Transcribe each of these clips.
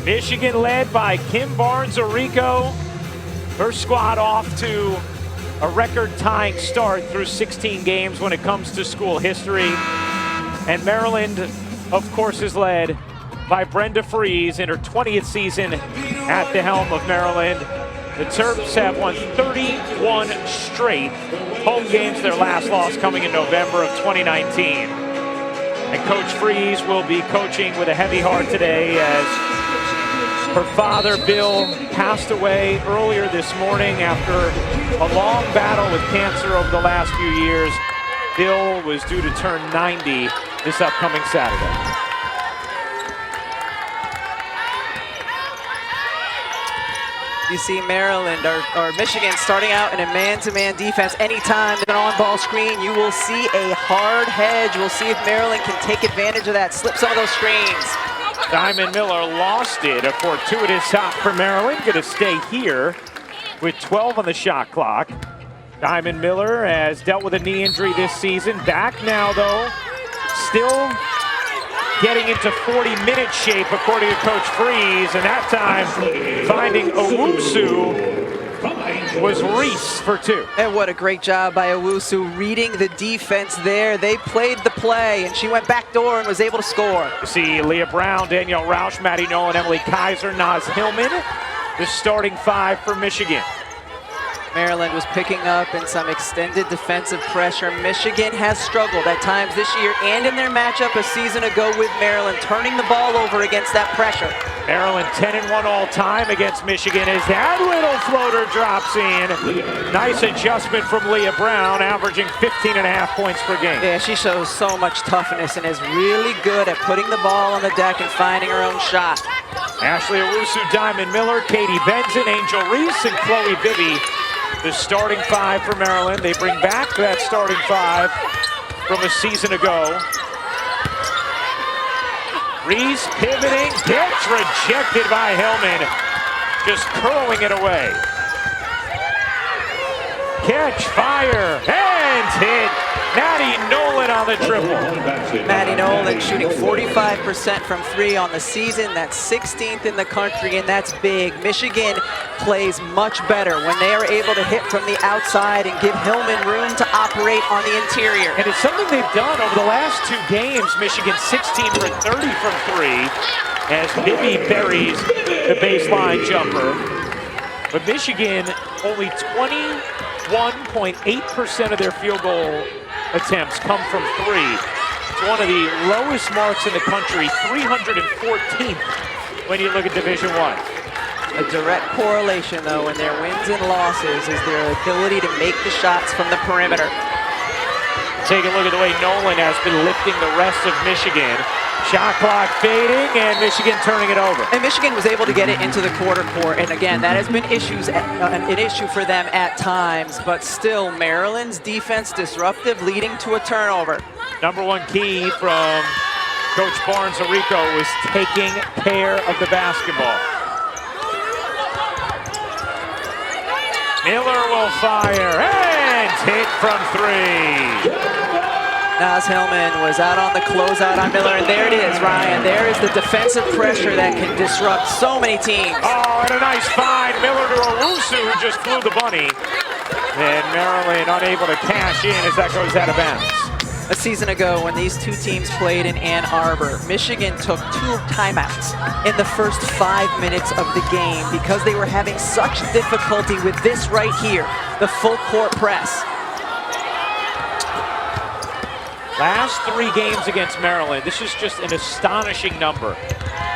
Michigan led by Kim Barnes-Arico. Her squad off to a record-tying start through 16 games when it comes to school history. And Maryland, of course, is led by Brenda Frese in her 20th season at the helm of Maryland. The Terps have won 31 straight home games, their last loss coming in November of 2019. And Coach Frese will be coaching with a heavy heart today as her father, Bill, passed away earlier this morning after a long battle with cancer over the last few years. Bill was due to turn 90 this upcoming Saturday. You see Maryland or Michigan starting out in a man-to-man defense. Anytime an on-ball screen, you will see a hard hedge. We'll see if Maryland can take advantage of that, slip some of those screens. Diamond Miller lost it. A fortuitous shot for Maryland. Going to stay here with 12 on the shot clock. Diamond Miller has dealt with a knee injury this season. Back now, though. Still getting into 40-minute shape, according to Coach Frese. And that time, finding Owusu was Reese for two. And what a great job by Owusu reading the defense there. They played the play, and she went back door and was able to score. You see Leah Brown, Danielle Rausch, Maddie Nolan, Emily Kaiser, Naz Hillman, the starting five for Michigan. Maryland was picking up in some extended defensive pressure. Michigan has struggled at times this year and in their matchup a season ago with Maryland, turning the ball over against that pressure. Maryland 10-1 all time against Michigan as that little floater drops in. Nice adjustment from Leah Brown, averaging 15.5 points per game. Yeah, she shows so much toughness and is really good at putting the ball on the deck and finding her own shot. Ashley Owusu, Diamond Miller, Katie Benson, Angel Reese, and Chloe Bibby. The starting five for Maryland. They bring back that starting five from a season ago. Reese pivoting, gets rejected by Hillman. Just curling it away. Catch, fire, and hit. Maddie Nolan on the triple. Maddie Nolan shooting 45% from three on the season. That's 16th in the country, and that's big. Michigan plays much better when they are able to hit from the outside and give Hillman room to operate on the interior. And it's something they've done over the last two games. Michigan 16 for 30 from three as Bibby buries the baseline jumper. But Michigan only 21.8% of their field goal attempts come from three. It's one of the lowest marks in the country, 314th when you look at Division I. A direct correlation, though, in their wins and losses is their ability to make the shots from the perimeter. Take a look at the way Nolan has been lifting the rest of Michigan. Shot clock fading, and Michigan turning it over. And Michigan was able to get it into the quarter court, and again, that has been an issue for them at times, but still, Maryland's defense disruptive, leading to a turnover. Number one key from Coach Barnes-Arico was taking care of the basketball. Miller will fire, and hit from three. Naz Hillman was out on the closeout on Miller, and there it is, Ryan. There is the defensive pressure that can disrupt so many teams. Oh, and a nice find. Miller to Owusu, who just flew the bunny. And Maryland unable to cash in as that goes out of bounds. A season ago, when these two teams played in Ann Arbor, Michigan took 2 timeouts in the first 5 minutes of the game because they were having such difficulty with this right here, the full court press. Last 3 games against Maryland, this is just an astonishing number.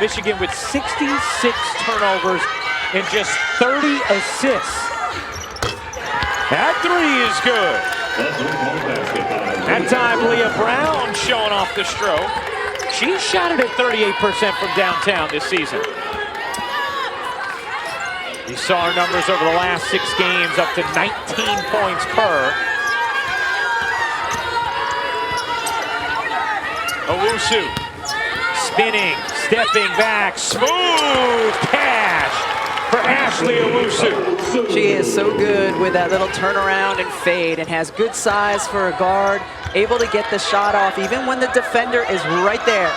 Michigan with 66 turnovers and just 30 assists. That three is good. That time, Leah Brown showing off the stroke. She shot it at 38% from downtown this season. You saw her numbers over the last 6 games, up to 19 points per. Owusu, spinning, stepping back, smooth cash for Ashley Owusu. She is so good with that little turnaround and fade and has good size for a guard, able to get the shot off even when the defender is right there.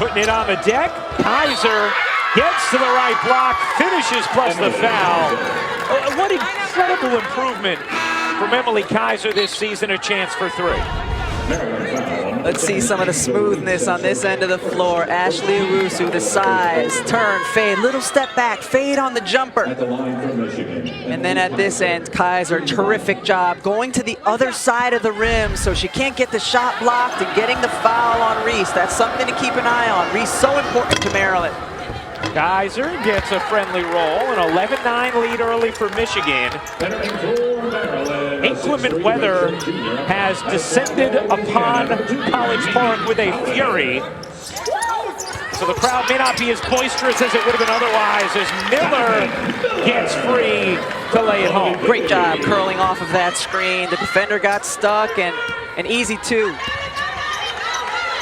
putting it on the deck. Kaiser gets to the right block, finishes plus the foul. What incredible improvement from Emily Kaiser this season, a chance for three. Let's see some of the smoothness on this end of the floor. Ashley Owusu, the size, turn, fade, little step back, fade on the jumper. And then at this end, Kaiser, terrific job going to the other side of the rim so she can't get the shot blocked and getting the foul on Reese. That's something to keep an eye on. Reese, so important to Maryland. Kaiser gets a friendly roll, an 11-9 lead early for Michigan. Inclement weather has descended upon College Park with a fury. So the crowd may not be as boisterous as it would have been otherwise as Miller gets free to lay it home. Great job curling off of that screen. The defender got stuck and an easy two.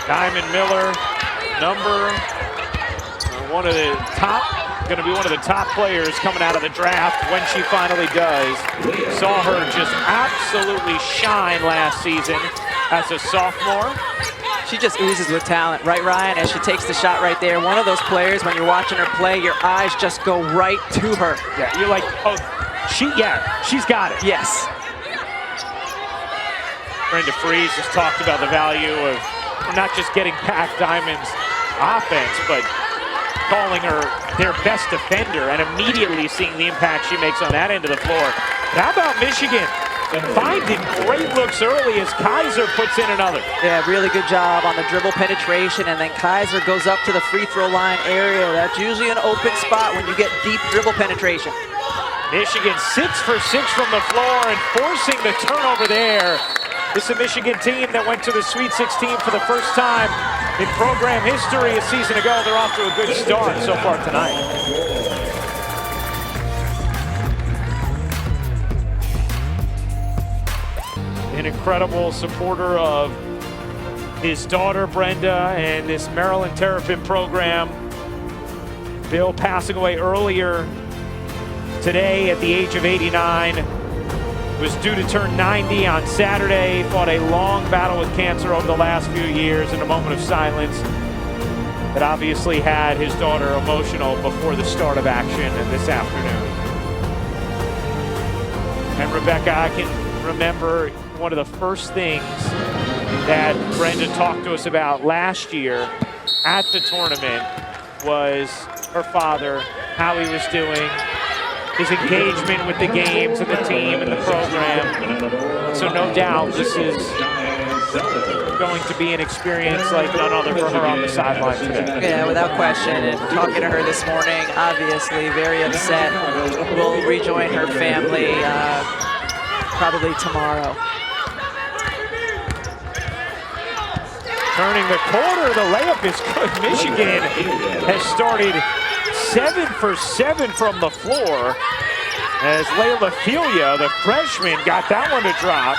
Diamond Miller, going to be one of the top players coming out of the draft when she finally does. Saw her just absolutely shine last season as a sophomore. She just oozes with talent, right, Ryan? As she takes the shot right there. One of those players, when you're watching her play, your eyes just go right to her. Yeah, you're like, oh, she's got it. Yes. Brenda Frese has talked about the value of not just getting Pat Diamond's offense, but calling her their best defender and immediately seeing the impact she makes on that end of the floor. How about Michigan finding great looks early as Kaiser puts in another? Yeah, really good job on the dribble penetration, and then Kaiser goes up to the free throw line area. That's usually an open spot when you get deep dribble penetration. Michigan 6 for 6 from the floor and forcing the turnover there. This is a Michigan team that went to the Sweet 16 for the first time in program history a season ago. They're off to a good start so far tonight. An incredible supporter of his daughter Brenda and this Maryland Terrapin program. Bill passing away earlier today at the age of 89. Was due to turn 90 on Saturday, fought a long battle with cancer over the last few years. In a moment of silence that obviously had his daughter emotional before the start of action this afternoon. And Rebecca, I can remember one of the first things that Brenda talked to us about last year at the tournament was her father, how he was doing, his engagement with the games and the team and the program. So no doubt this is going to be an experience like none other for her on the sideline today. Yeah, without question. And talking to her this morning, obviously very upset. Will rejoin her family probably tomorrow. Turning the corner, the layup is good. Michigan has started 7 for 7 from the floor as Layla Filia, the freshman, got that one to drop.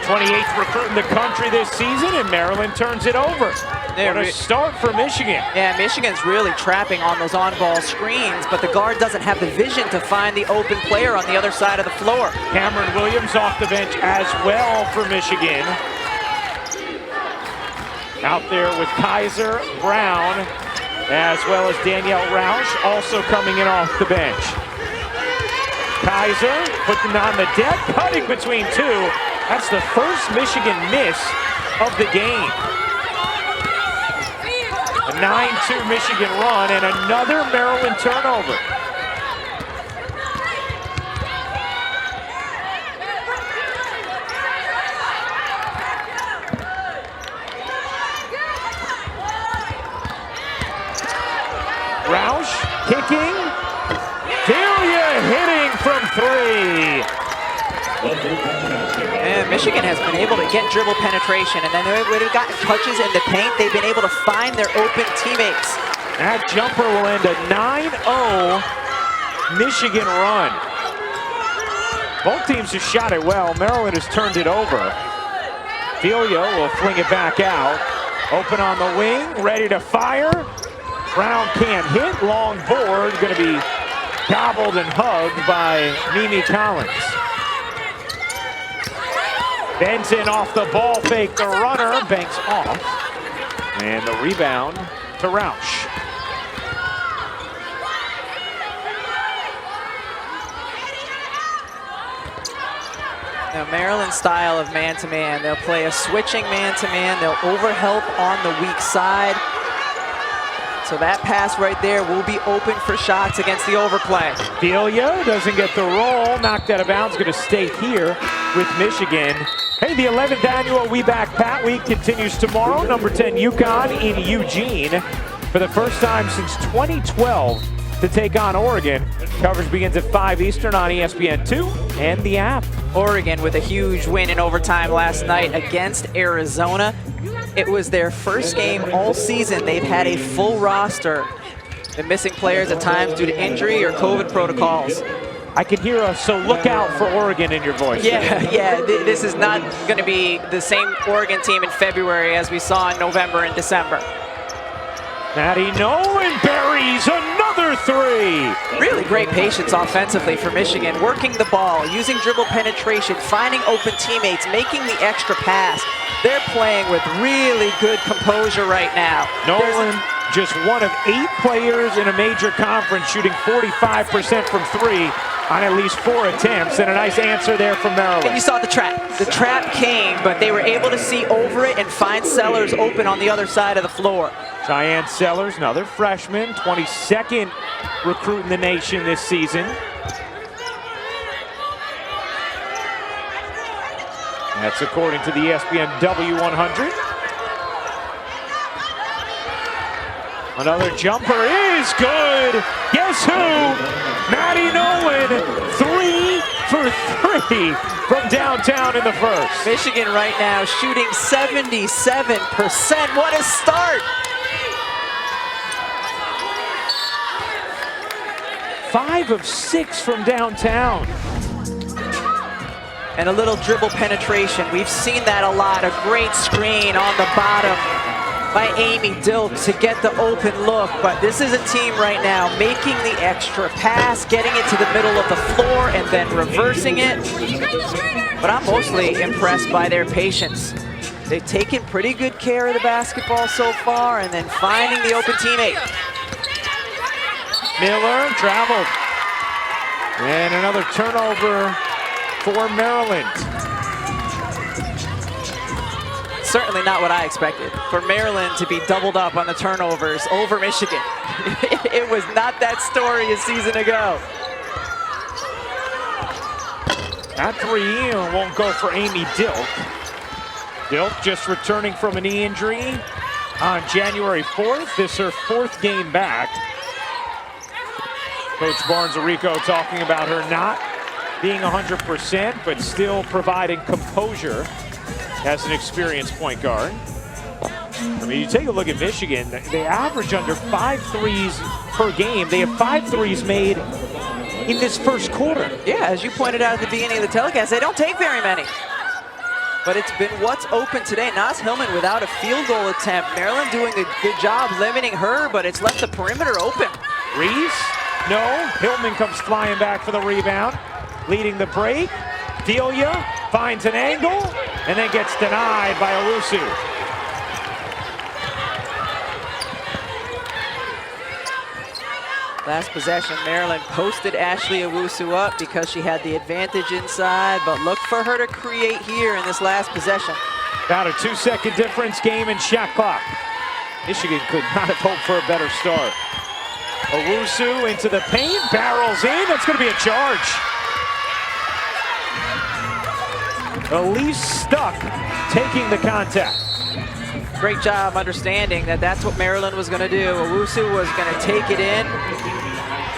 28th recruit in the country this season, and Maryland turns it over. What a start for Michigan. Yeah, Michigan's really trapping on those on-ball screens, but the guard doesn't have the vision to find the open player on the other side of the floor. Cameron Williams off the bench as well for Michigan. Out there with Kaiser, Brown, as well as Danielle Roush, also coming in off the bench. Kaiser putting on the deck, cutting between two. That's the first Michigan miss of the game. A 9-2 Michigan run and another Maryland turnover. Roush kicking. Delia hitting from three. And Michigan has been able to get dribble penetration, and then when they've gotten touches in the paint, they've been able to find their open teammates. That jumper will end a 9-0 Michigan run. Both teams have shot it well. Maryland has turned it over. Delia will fling it back out. Open on the wing, ready to fire. Brown can't hit, long board, going to be gobbled and hugged by Mimi Collins. Benson off the ball fake, the runner banks off. And the rebound to Roush. Now, Maryland's style of man-to-man, they'll play a switching man-to-man, they'll overhelp on the weak side. So that pass right there will be open for shots against the overplay. Delia doesn't get the roll, knocked out of bounds, going to stay here with Michigan. Hey, the 11th annual We Back Pat Week continues tomorrow. Number 10 UConn in Eugene for the first time since 2012 to take on Oregon. Coverage begins at 5 Eastern on ESPN2 and the app. Oregon with a huge win in overtime last night against Arizona. It was their first game all season. They've had a full roster. Been missing players at times due to injury or COVID protocols. I can hear a "so look out for Oregon" in your voice. Yeah, this is not going to be the same Oregon team in February as we saw in November and December. Maddie Nolan buries another three. Really great patience offensively for Michigan, working the ball, using dribble penetration, finding open teammates, making the extra pass. They're playing with really good composure right now. Nolan, just one of 8 players in a major conference shooting 45% from 3 on at least 4 attempts, and a nice answer there from Maryland. And you saw the trap. The trap came, but they were able to see over it and find Sellers open on the other side of the floor. Cheyenne Sellers, another freshman, 22nd recruit in the nation this season. That's according to the ESPN W100. Another jumper is good. Guess who? Maddie Nolan, 3 for 3 from downtown in the first. Michigan right now shooting 77%. What a start! 5 of 6 from downtown. And a little dribble penetration. We've seen that a lot. A great screen on the bottom by Amy Dilk to get the open look. But this is a team right now making the extra pass, getting it to the middle of the floor, and then reversing it. But I'm mostly impressed by their patience. They've taken pretty good care of the basketball so far, and then finding the open teammate. Miller traveled. And another turnover for Maryland. Certainly not what I expected. For Maryland to be doubled up on the turnovers over Michigan. It was not that story a season ago. That 3 won't go for Amy Dilk. Dilk just returning from a knee injury on January 4th. This is her 4th game back. Coach Barnes-Arico talking about her not being 100%, but still providing composure as an experienced point guard. I mean, you take a look at Michigan, they average under 5 threes per game. They have 5 threes made in this first quarter. Yeah, as you pointed out at the beginning of the telecast, they don't take very many. But it's been what's open today. Naz Hillman without a field goal attempt. Maryland doing a good job limiting her, but it's left the perimeter open. Reese? No. Hillman comes flying back for the rebound. Leading the break. Delia finds an angle and then gets denied by Owusu. Last possession, Maryland posted Ashley Owusu up because she had the advantage inside, but look for her to create here in this last possession. About a 2-second difference, game and shot clock. Michigan could not have hoped for a better start. Owusu into the paint, barrels in. That's going to be a charge. Elise Stuck taking the contact. Great job understanding that that's what Maryland was going to do. Owusu was going to take it in.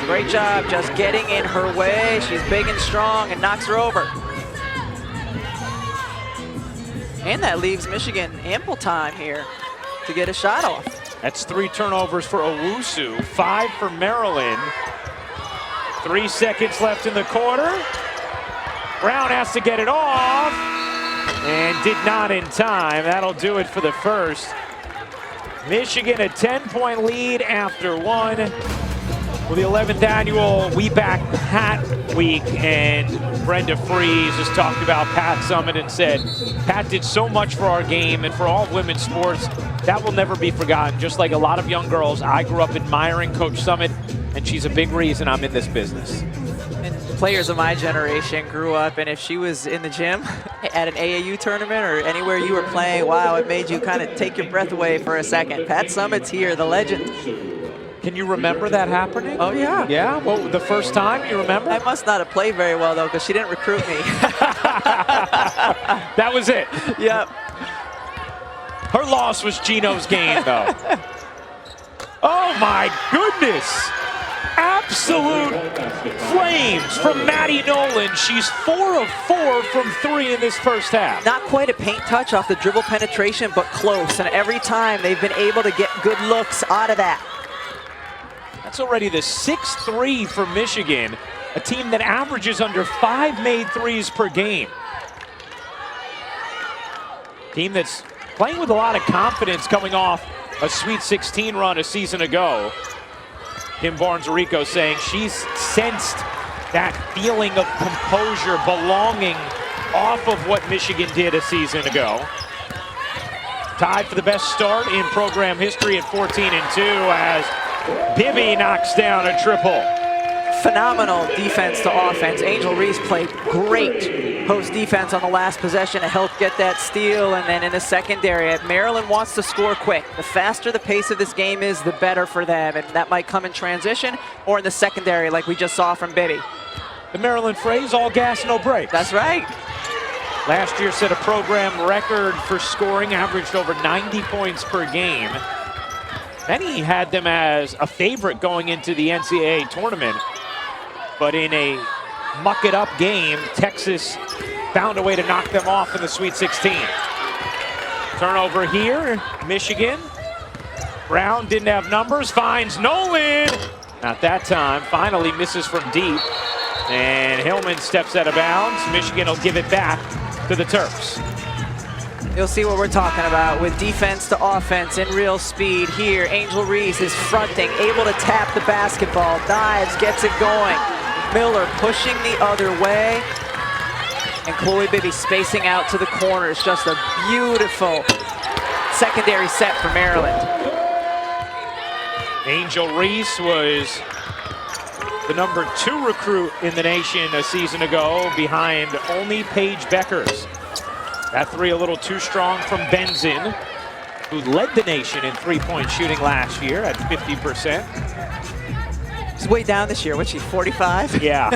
Great job just getting in her way. She's big and strong and knocks her over. And that leaves Michigan ample time here to get a shot off. That's 3 turnovers for Owusu, 5 for Maryland. 3 seconds left in the quarter. Brown has to get it off and did not in time. That'll do it for the first. Michigan a 10-point lead after 1 with the 11th annual We Back Pat Week. And Brenda Fries has talked about Pat Summit and said, Pat did so much for our game and for all women's sports. that will never be forgotten. Just like a lot of young girls, I grew up admiring Coach Summit, and she's a big reason I'm in this business. And players of my generation grew up, and if she was in the gym at an AAU tournament or anywhere you were playing, wow, it made you kind of take your breath away for a second. Pat Summit's here, the legend. Can you remember that happening? Oh, yeah. Yeah? Well, the first time, you remember? I must not have played very well, though, because she didn't recruit me. That was it. Yep. Her loss was Gino's gain, though. Oh, my goodness. Absolute flames from Maddie Nolan. She's 4 of 4 from 3 in this first half. Not quite a paint touch off the dribble penetration, but close. And every time they've been able to get good looks out of that. That's already the 6th 3 for Michigan, a team that averages under 5 made threes per game. Team that's playing with a lot of confidence coming off a Sweet 16 run a season ago. Kim Barnes-Arico saying she's sensed that feeling of composure, belonging off of what Michigan did a season ago. Tied for the best start in program history at 14-2 as Bibby knocks down a triple. Phenomenal defense to offense. Angel Reese played great post defense on the last possession to help get that steal. And then in the secondary, Maryland wants to score quick. The faster the pace of this game is, the better for them. And that might come in transition or in the secondary like we just saw from Bibby. The Maryland phrase, all gas, no brakes. That's right. Last year set a program record for scoring, averaged over 90 points per game. Many had them as a favorite going into the NCAA tournament. But in a muck-it-up game, Texas found a way to knock them off in the Sweet 16. Turnover here, Michigan. Brown didn't have numbers, finds Nolan. Not that time, finally misses from deep. And Hillman steps out of bounds. Michigan will give it back to the Terps. You'll see what we're talking about with defense to offense in real speed here. Angel Reese is fronting, able to tap the basketball. Dives, gets it going. Miller pushing the other way. And Chloe Bibby spacing out to the corners. Just a beautiful secondary set for Maryland. Angel Reese was the #2 recruit in the nation a season ago, behind only Paige Beckers. That three a little too strong from Benzin, who led the nation in three-point shooting last year at 50%. She's way down this year. What's she, 45? Yeah.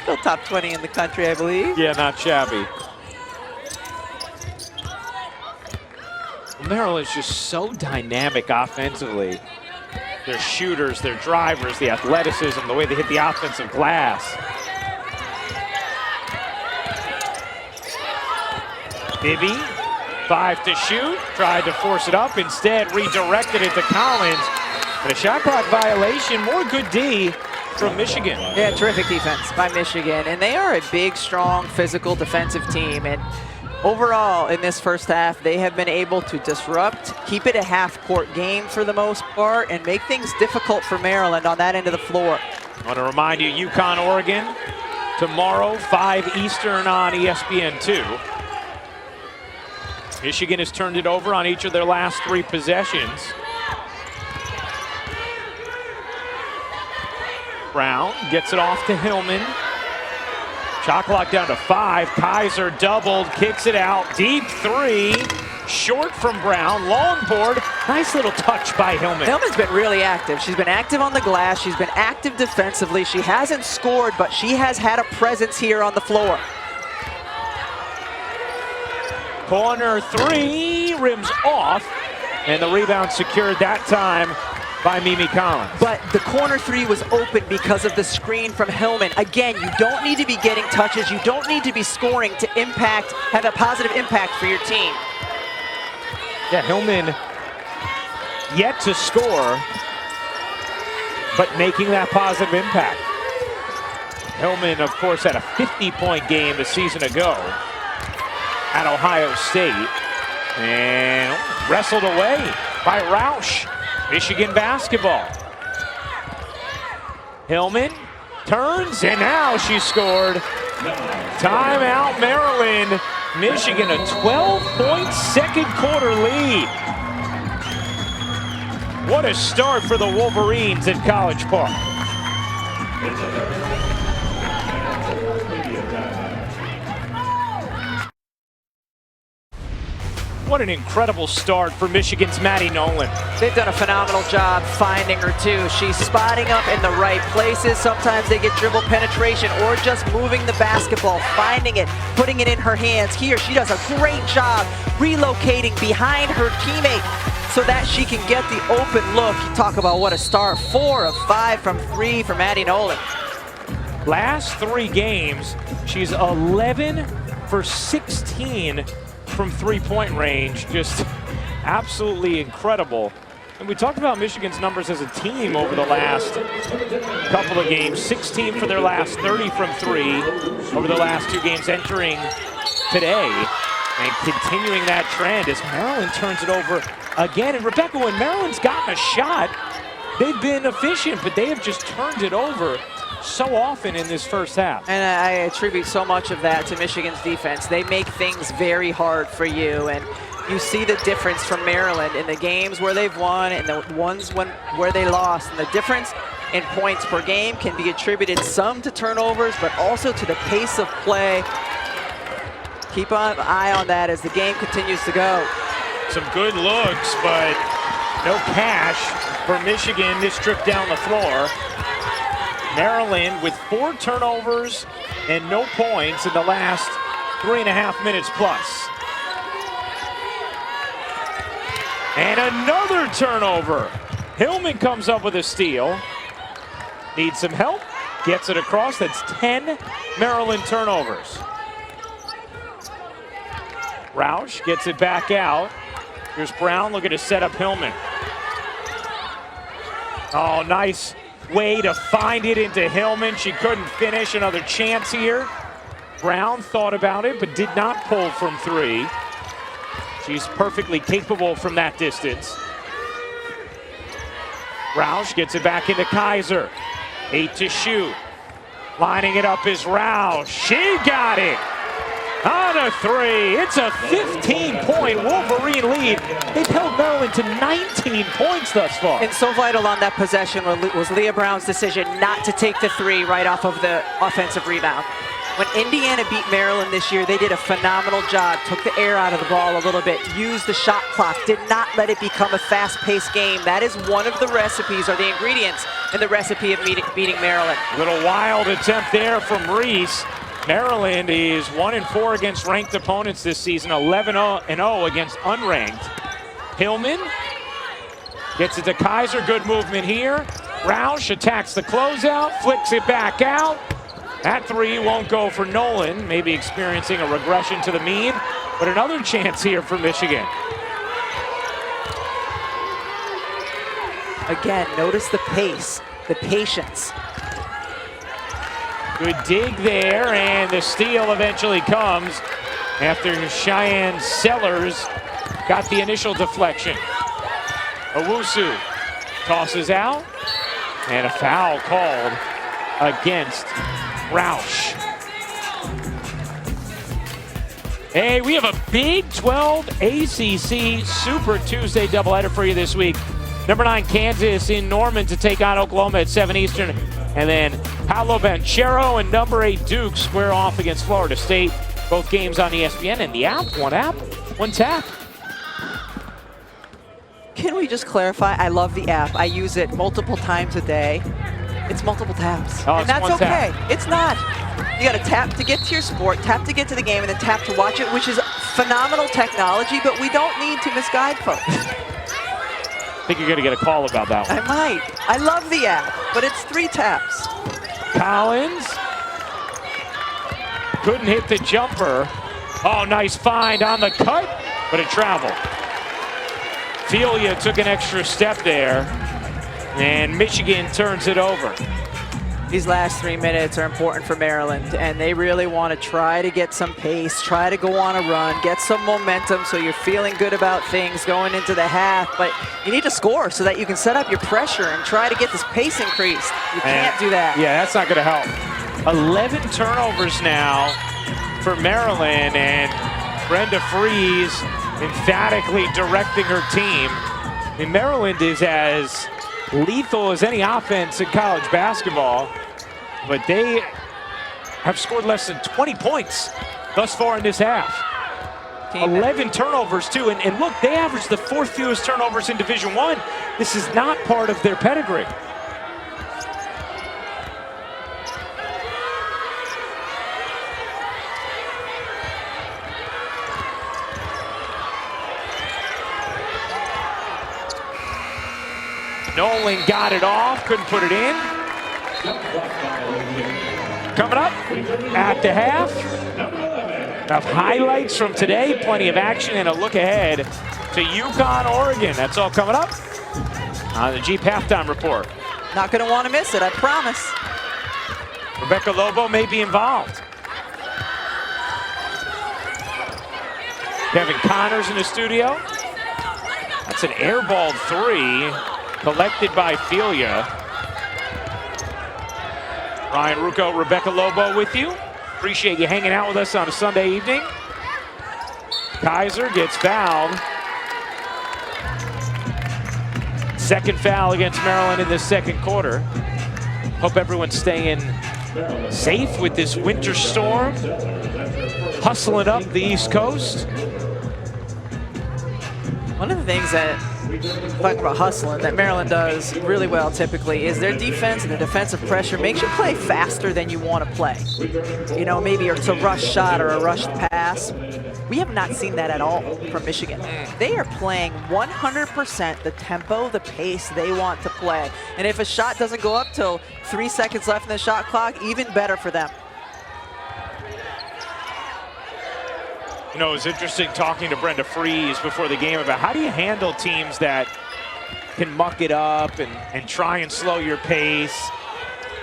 Still top 20 in the country, I believe. Yeah, not shabby. Maryland's just so dynamic offensively. Their shooters, their drivers, the athleticism, the way they hit the offensive glass. Bibby, 5 to shoot, tried to force it up, instead redirected it to Collins. But a shot clock violation, more good D from Michigan. Yeah, terrific defense by Michigan. And they are a big, strong, physical defensive team. And overall, in this first half, they have been able to disrupt, keep it a half-court game for the most part, and make things difficult for Maryland on that end of the floor. I want to remind you, UConn, Oregon, tomorrow, 5 Eastern on ESPN2. Michigan has turned it over on each of their last 3 possessions. Brown gets it off to Hillman. Shot clock down to 5. Kaiser doubled, kicks it out. Deep 3. Short from Brown. Long board. Nice little touch by Hillman. Hillman's been really active. She's been active on the glass. She's been active defensively. She hasn't scored, but she has had a presence here on the floor. Corner 3. Rims off. And the rebound secured that time by Mimi Collins. But the corner 3 was open because of the screen from Hillman. Again, you don't need to be getting touches. You don't need to be scoring to impact, have a positive impact for your team. Yeah, Hillman yet to score, but making that positive impact. Hillman, of course, had a 50-point game a season ago at Ohio State. And wrestled away by Roush. Michigan basketball. Hillman turns, and now she scored. Timeout, Maryland. Michigan a 12-point second quarter lead. What a start for the Wolverines at College Park. What an incredible start for Michigan's Maddie Nolan. They've done a phenomenal job finding her too. She's spotting up in the right places. Sometimes they get dribble penetration or just moving the basketball, finding it, putting it in her hands. Here, she does a great job relocating behind her teammate so that she can get the open look. You talk about what a start. 4 of 5 from 3 for Maddie Nolan. Last 3 games, she's 11 for 16 from three-point range. Just absolutely incredible. And we talked about Michigan's numbers as a team over the last couple of games. 16 for their last 30 from 3 over the last 2 games entering today. And continuing that trend as Maryland turns it over again. And Rebecca, when Maryland's gotten a shot, they've been efficient, but they have just turned it over so often in this first half. And I attribute so much of that to Michigan's defense. They make things very hard for you, and you see the difference from Maryland in the games where they've won and the ones where they lost. And the difference in points per game can be attributed some to turnovers, but also to the pace of play. Keep an eye on that as the game continues to go. Some good looks, but no cash for Michigan this trip down the floor. Maryland with 4 turnovers and no points in the last 3.5 minutes plus. And another turnover. Hillman comes up with a steal. Needs some help. Gets it across. That's 10 Maryland turnovers. Roush gets it back out. Here's Brown looking to set up Hillman. Oh, nice way to find it into Hillman. She couldn't finish. Another chance here. Brown thought about it, but did not pull from 3. She's perfectly capable from that distance. Roush gets it back into Kaiser. 8 to shoot. Lining it up is Roush. She got it. On a 3. It's a 15-point Wolverine lead. They've held Maryland to 19 points thus far. And so vital on that possession was Leah Brown's decision not to take the 3 right off of the offensive rebound. When Indiana beat Maryland this year, they did a phenomenal job, took the air out of the ball a little bit, used the shot clock, did not let it become a fast-paced game. That is one of the recipes, or the ingredients in the recipe of beating Maryland. Little wild attempt there from Reese. Maryland is 1-4 against ranked opponents this season, 11-0 against unranked. Hillman gets it to Kaiser, good movement here. Roush attacks the closeout, flicks it back out. That 3 won't go for Nolan, maybe experiencing a regression to the mean, but another chance here for Michigan. Again, notice the pace, the patience. Good dig there, and the steal eventually comes after Cheyenne Sellers got the initial deflection. Owusu tosses out, and a foul called against Roush. Hey, we have a Big 12 ACC Super Tuesday doubleheader for you this week. Number 9 Kansas in Norman to take on Oklahoma at 7 Eastern. And then Paolo Banchero and number 8 Duke square off against Florida State. Both games on ESPN and the app, one tap. Can we just clarify? I love the app. I use it multiple times a day. It's multiple taps. Oh, and that's one okay. tap. It's not. You got to tap to get to your sport, tap to get to the game, and then tap to watch it, which is phenomenal technology, but we don't need to misguide folks. I think you're going to get a call about that one. I might. I love the app, but it's 3 taps. Collins couldn't hit the jumper. Oh, nice find on the cut, but it traveled. Felia took an extra step there, and Michigan turns it over. These last 3 minutes are important for Maryland, and they really want to try to get some pace, try to go on a run, get some momentum so you're feeling good about things going into the half, but you need to score so that you can set up your pressure and try to get this pace increased. You can't do that. Yeah, that's not going to help. 11 turnovers now for Maryland, and Brenda Frese emphatically directing her team. And Maryland is as lethal as any offense in college basketball, but they have scored less than 20 points thus far in this half. 11 turnovers too, and look, they average the 4th fewest turnovers in Division I. This is not part of their pedigree. Nolan got it off, couldn't put it in. Coming up at the half, enough highlights from today, plenty of action, and a look ahead to UConn, Oregon. That's all coming up on the Jeep Halftime Report. Not going to want to miss it, I promise. Rebecca Lobo may be involved. Kevin Connors in the studio. That's an airballed 3. Collected by Felia. Ryan Ruocco, Rebecca Lobo with you. Appreciate you hanging out with us on a Sunday evening. Kaiser gets fouled. Second foul against Maryland in the second quarter. Hope everyone's staying safe with this winter storm. Hustling up the East Coast. One of the things that, talking about hustling, that Maryland does really well typically is their defense and their defensive pressure makes you play faster than you want to play. You know, maybe it's a rush shot or a rushed pass. We have not seen that at all from Michigan. They are playing 100% the tempo, the pace they want to play. And if a shot doesn't go up till 3 seconds left in the shot clock, even better for them. You know, it was interesting talking to Brenda Frese before the game about how do you handle teams that can muck it up and try and slow your pace.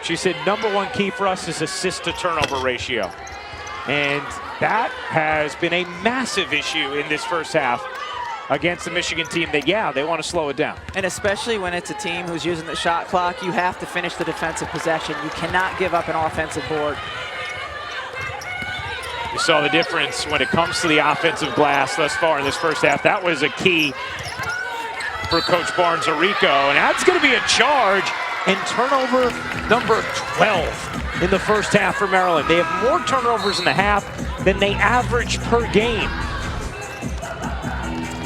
She said #1 key for us is assist to turnover ratio. And that has been a massive issue in this first half against the Michigan team that, yeah, they want to slow it down. And especially when it's a team who's using the shot clock, you have to finish the defensive possession. You cannot give up an offensive board. You saw the difference when it comes to the offensive glass thus far in this first half. That was a key for Coach Barnes-Arico, and that's going to be a charge and turnover number 12 in the first half for Maryland. They have more turnovers in the half than they average per game.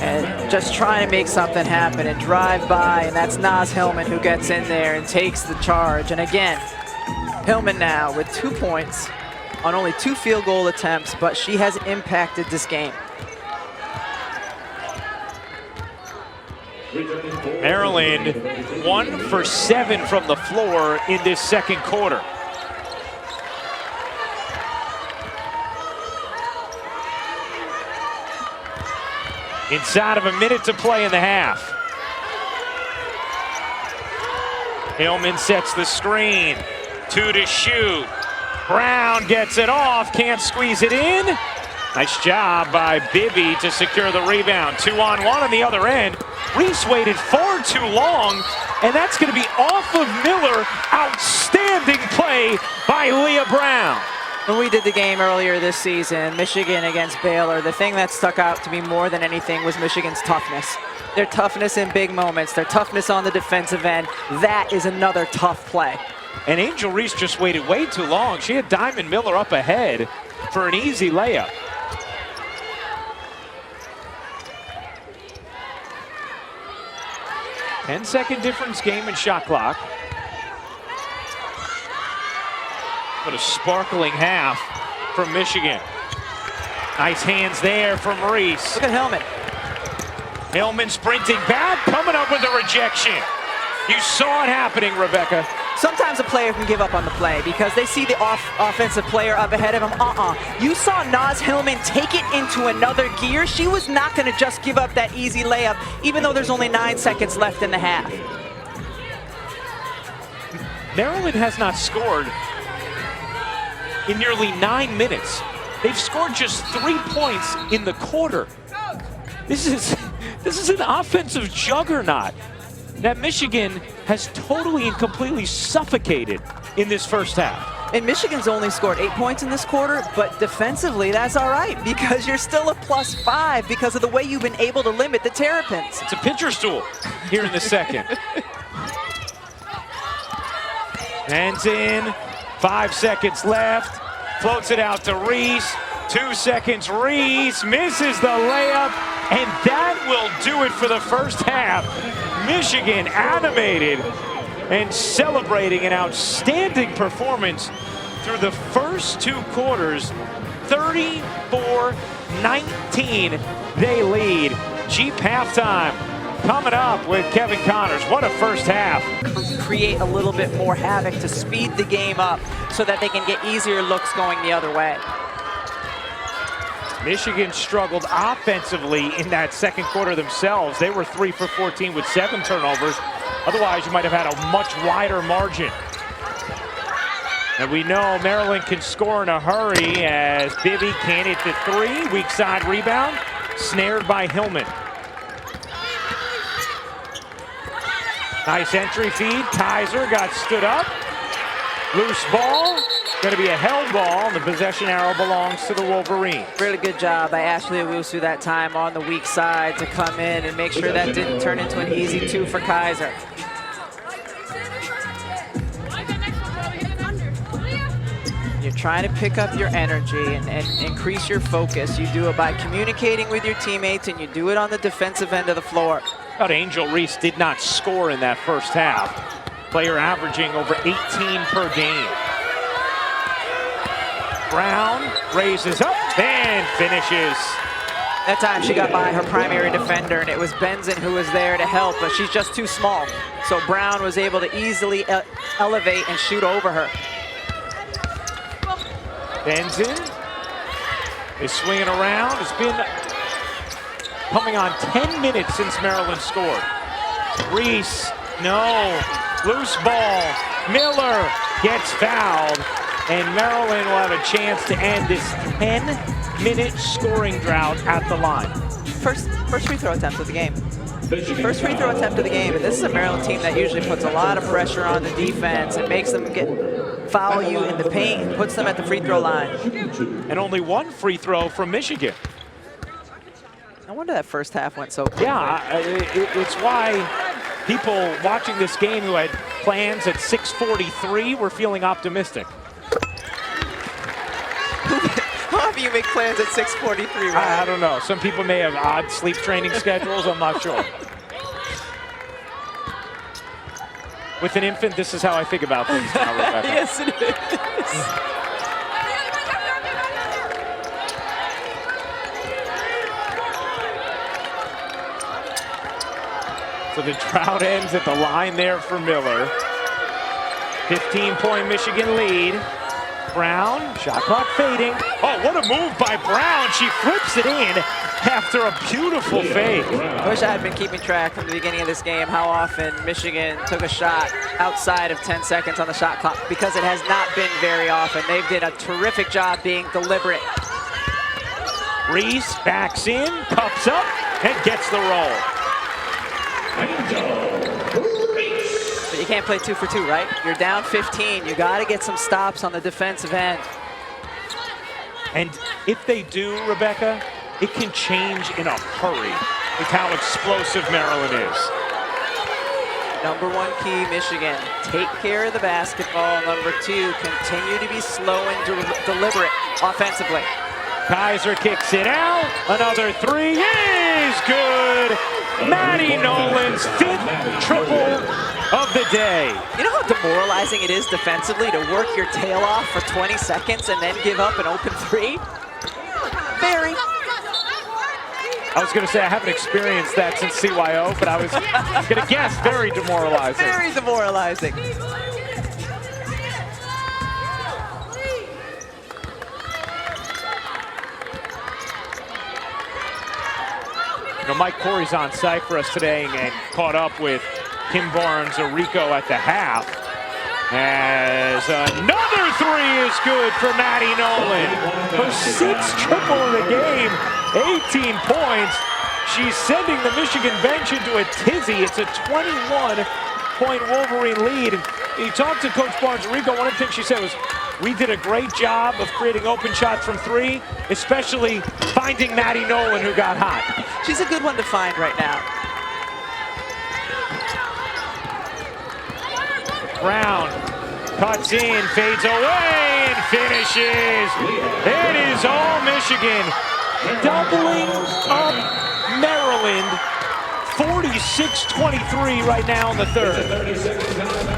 And just trying to make something happen and drive by, and that's Naz Hillman who gets in there and takes the charge. And again, Hillman now with 2 points on only 2 field goal attempts, but she has impacted this game. Maryland 1 for 7 from the floor in this second quarter. Inside of a minute to play in the half. Hillman sets the screen, 2 to shoot. Brown gets it off, can't squeeze it in. Nice job by Bibby to secure the rebound. 2-on-1 on the other end. Reese waited far too long, and that's going to be off of Miller. Outstanding play by Leah Brown. When we did the game earlier this season, Michigan against Baylor, the thing that stuck out to me more than anything was Michigan's toughness. Their toughness in big moments, their toughness on the defensive end. That is another tough play. And Angel Reese just waited way too long. She had Diamond Miller up ahead for an easy layup. Ten-second difference game in shot clock. What a sparkling half from Michigan. Nice hands there from Reese. Look at Hillman. Hillman sprinting back, coming up with a rejection. You saw it happening, Rebecca. Sometimes a player can give up on the play because they see the offensive player up ahead of him. You saw Naz Hillman take it into another gear. She was not going to just give up that easy layup, even though there's only 9 seconds left in the half. Maryland has not scored in nearly 9 minutes. They've scored just 3 points in the quarter. This is an offensive juggernaut that Michigan has totally and completely suffocated in this first half. And Michigan's only scored 8 points in this quarter, but defensively, that's all right because you're still a +5 because of the way you've been able to limit the Terrapins. It's a pitcher stool here in the second. Ends in, 5 seconds left. Floats it out to Reese. 2 seconds, Reese misses the layup, and that will do it for the first half. Michigan animated and celebrating an outstanding performance through the first 2 quarters. 34-19, they lead. Jeep halftime coming up with Kevin Connors. What a first half. Create a little bit more havoc to speed the game up so that they can get easier looks going the other way. Michigan struggled offensively in that second quarter themselves. They were 3 for 14 with 7 turnovers. Otherwise, you might have had a much wider margin. And we know Maryland can score in a hurry as Bibby can't hit the 3. Weak side rebound, snared by Hillman. Nice entry feed. Kaiser got stood up. Loose ball. Going to be a held ball, and the possession arrow belongs to the Wolverines. Really good job by Ashley Owusu that time on the weak side to come in and make sure that didn't turn into an easy 2 for Kaiser. You're trying to pick up your energy and increase your focus. You do it by communicating with your teammates, and you do it on the defensive end of the floor. But Angel Reese did not score in that first half. Player averaging over 18 per game. Brown raises up and finishes. That time she got by her primary defender, and it was Benzin who was there to help, but she's just too small. So Brown was able to easily elevate and shoot over her. Benzin is swinging around. It's been coming on 10 minutes since Maryland scored. Reese, no. Loose ball. Miller gets fouled. And Maryland will have a chance to end this 10-minute scoring drought at the line. First free throw attempt of the game. First free throw attempt of the game. And this is a Maryland team that usually puts a lot of pressure on the defense and makes them foul you in the paint and puts them at the free throw line. And only 1 free throw from Michigan. No wonder that first half went so quickly. Yeah, it's why people watching this game who had plans at 6:43 were feeling optimistic. How do you make plans at 6:43, right? I don't know. Some people may have odd sleep training schedules. I'm not sure. With an infant, this is how I think about things now, Rebecca. Yes, it is. So the drought ends at the line there for Miller. 15-point Michigan lead. Brown, shot clock fading. Oh, what a move by Brown. She flips it in after a beautiful fake. I wish I had been keeping track from the beginning of this game how often Michigan took a shot outside of 10 seconds on the shot clock, because it has not been very often. They did a terrific job being deliberate. Reese backs in, cups up, and gets the roll. But you can't play 2 for 2, right? You're down 15. You got to get some stops on the defensive end. And if they do, Rebecca, it can change in a hurry with how explosive Maryland is. Number 1 key, Michigan. Take care of the basketball. Number 2, continue to be slow and deliberate offensively. Kaiser kicks it out. Another 3 is good. Maddie Nolan's 5th triple of the day. You know how demoralizing it is defensively to work your tail off for 20 seconds and then give up an open 3? Very. I was going to say I haven't experienced that since CYO, but I was going to guess very demoralizing. Very demoralizing. You know, Mike Corey's on site for us today and caught up with Kim Barnes-Arico at the half. As another 3 is good for Maddie Nolan. Her 6th triple of the game, 18 points. She's sending the Michigan bench into a tizzy. It's a 21-point Wolverine lead. And you talked to Coach Barnes-Arico, one of the things she said was, We did a great job of creating open shots from 3, especially finding Maddie Nolan, who got hot. She's a good one to find right now. Brown cuts in, fades away, and finishes. It is all Michigan. Doubling up Maryland. 46-23 right now in the third.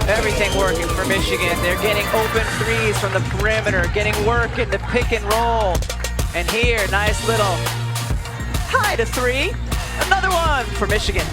Everything working for Michigan. They're getting open threes from the perimeter, getting work in the pick and roll. And here, nice little high to 3. Another one for Michigan.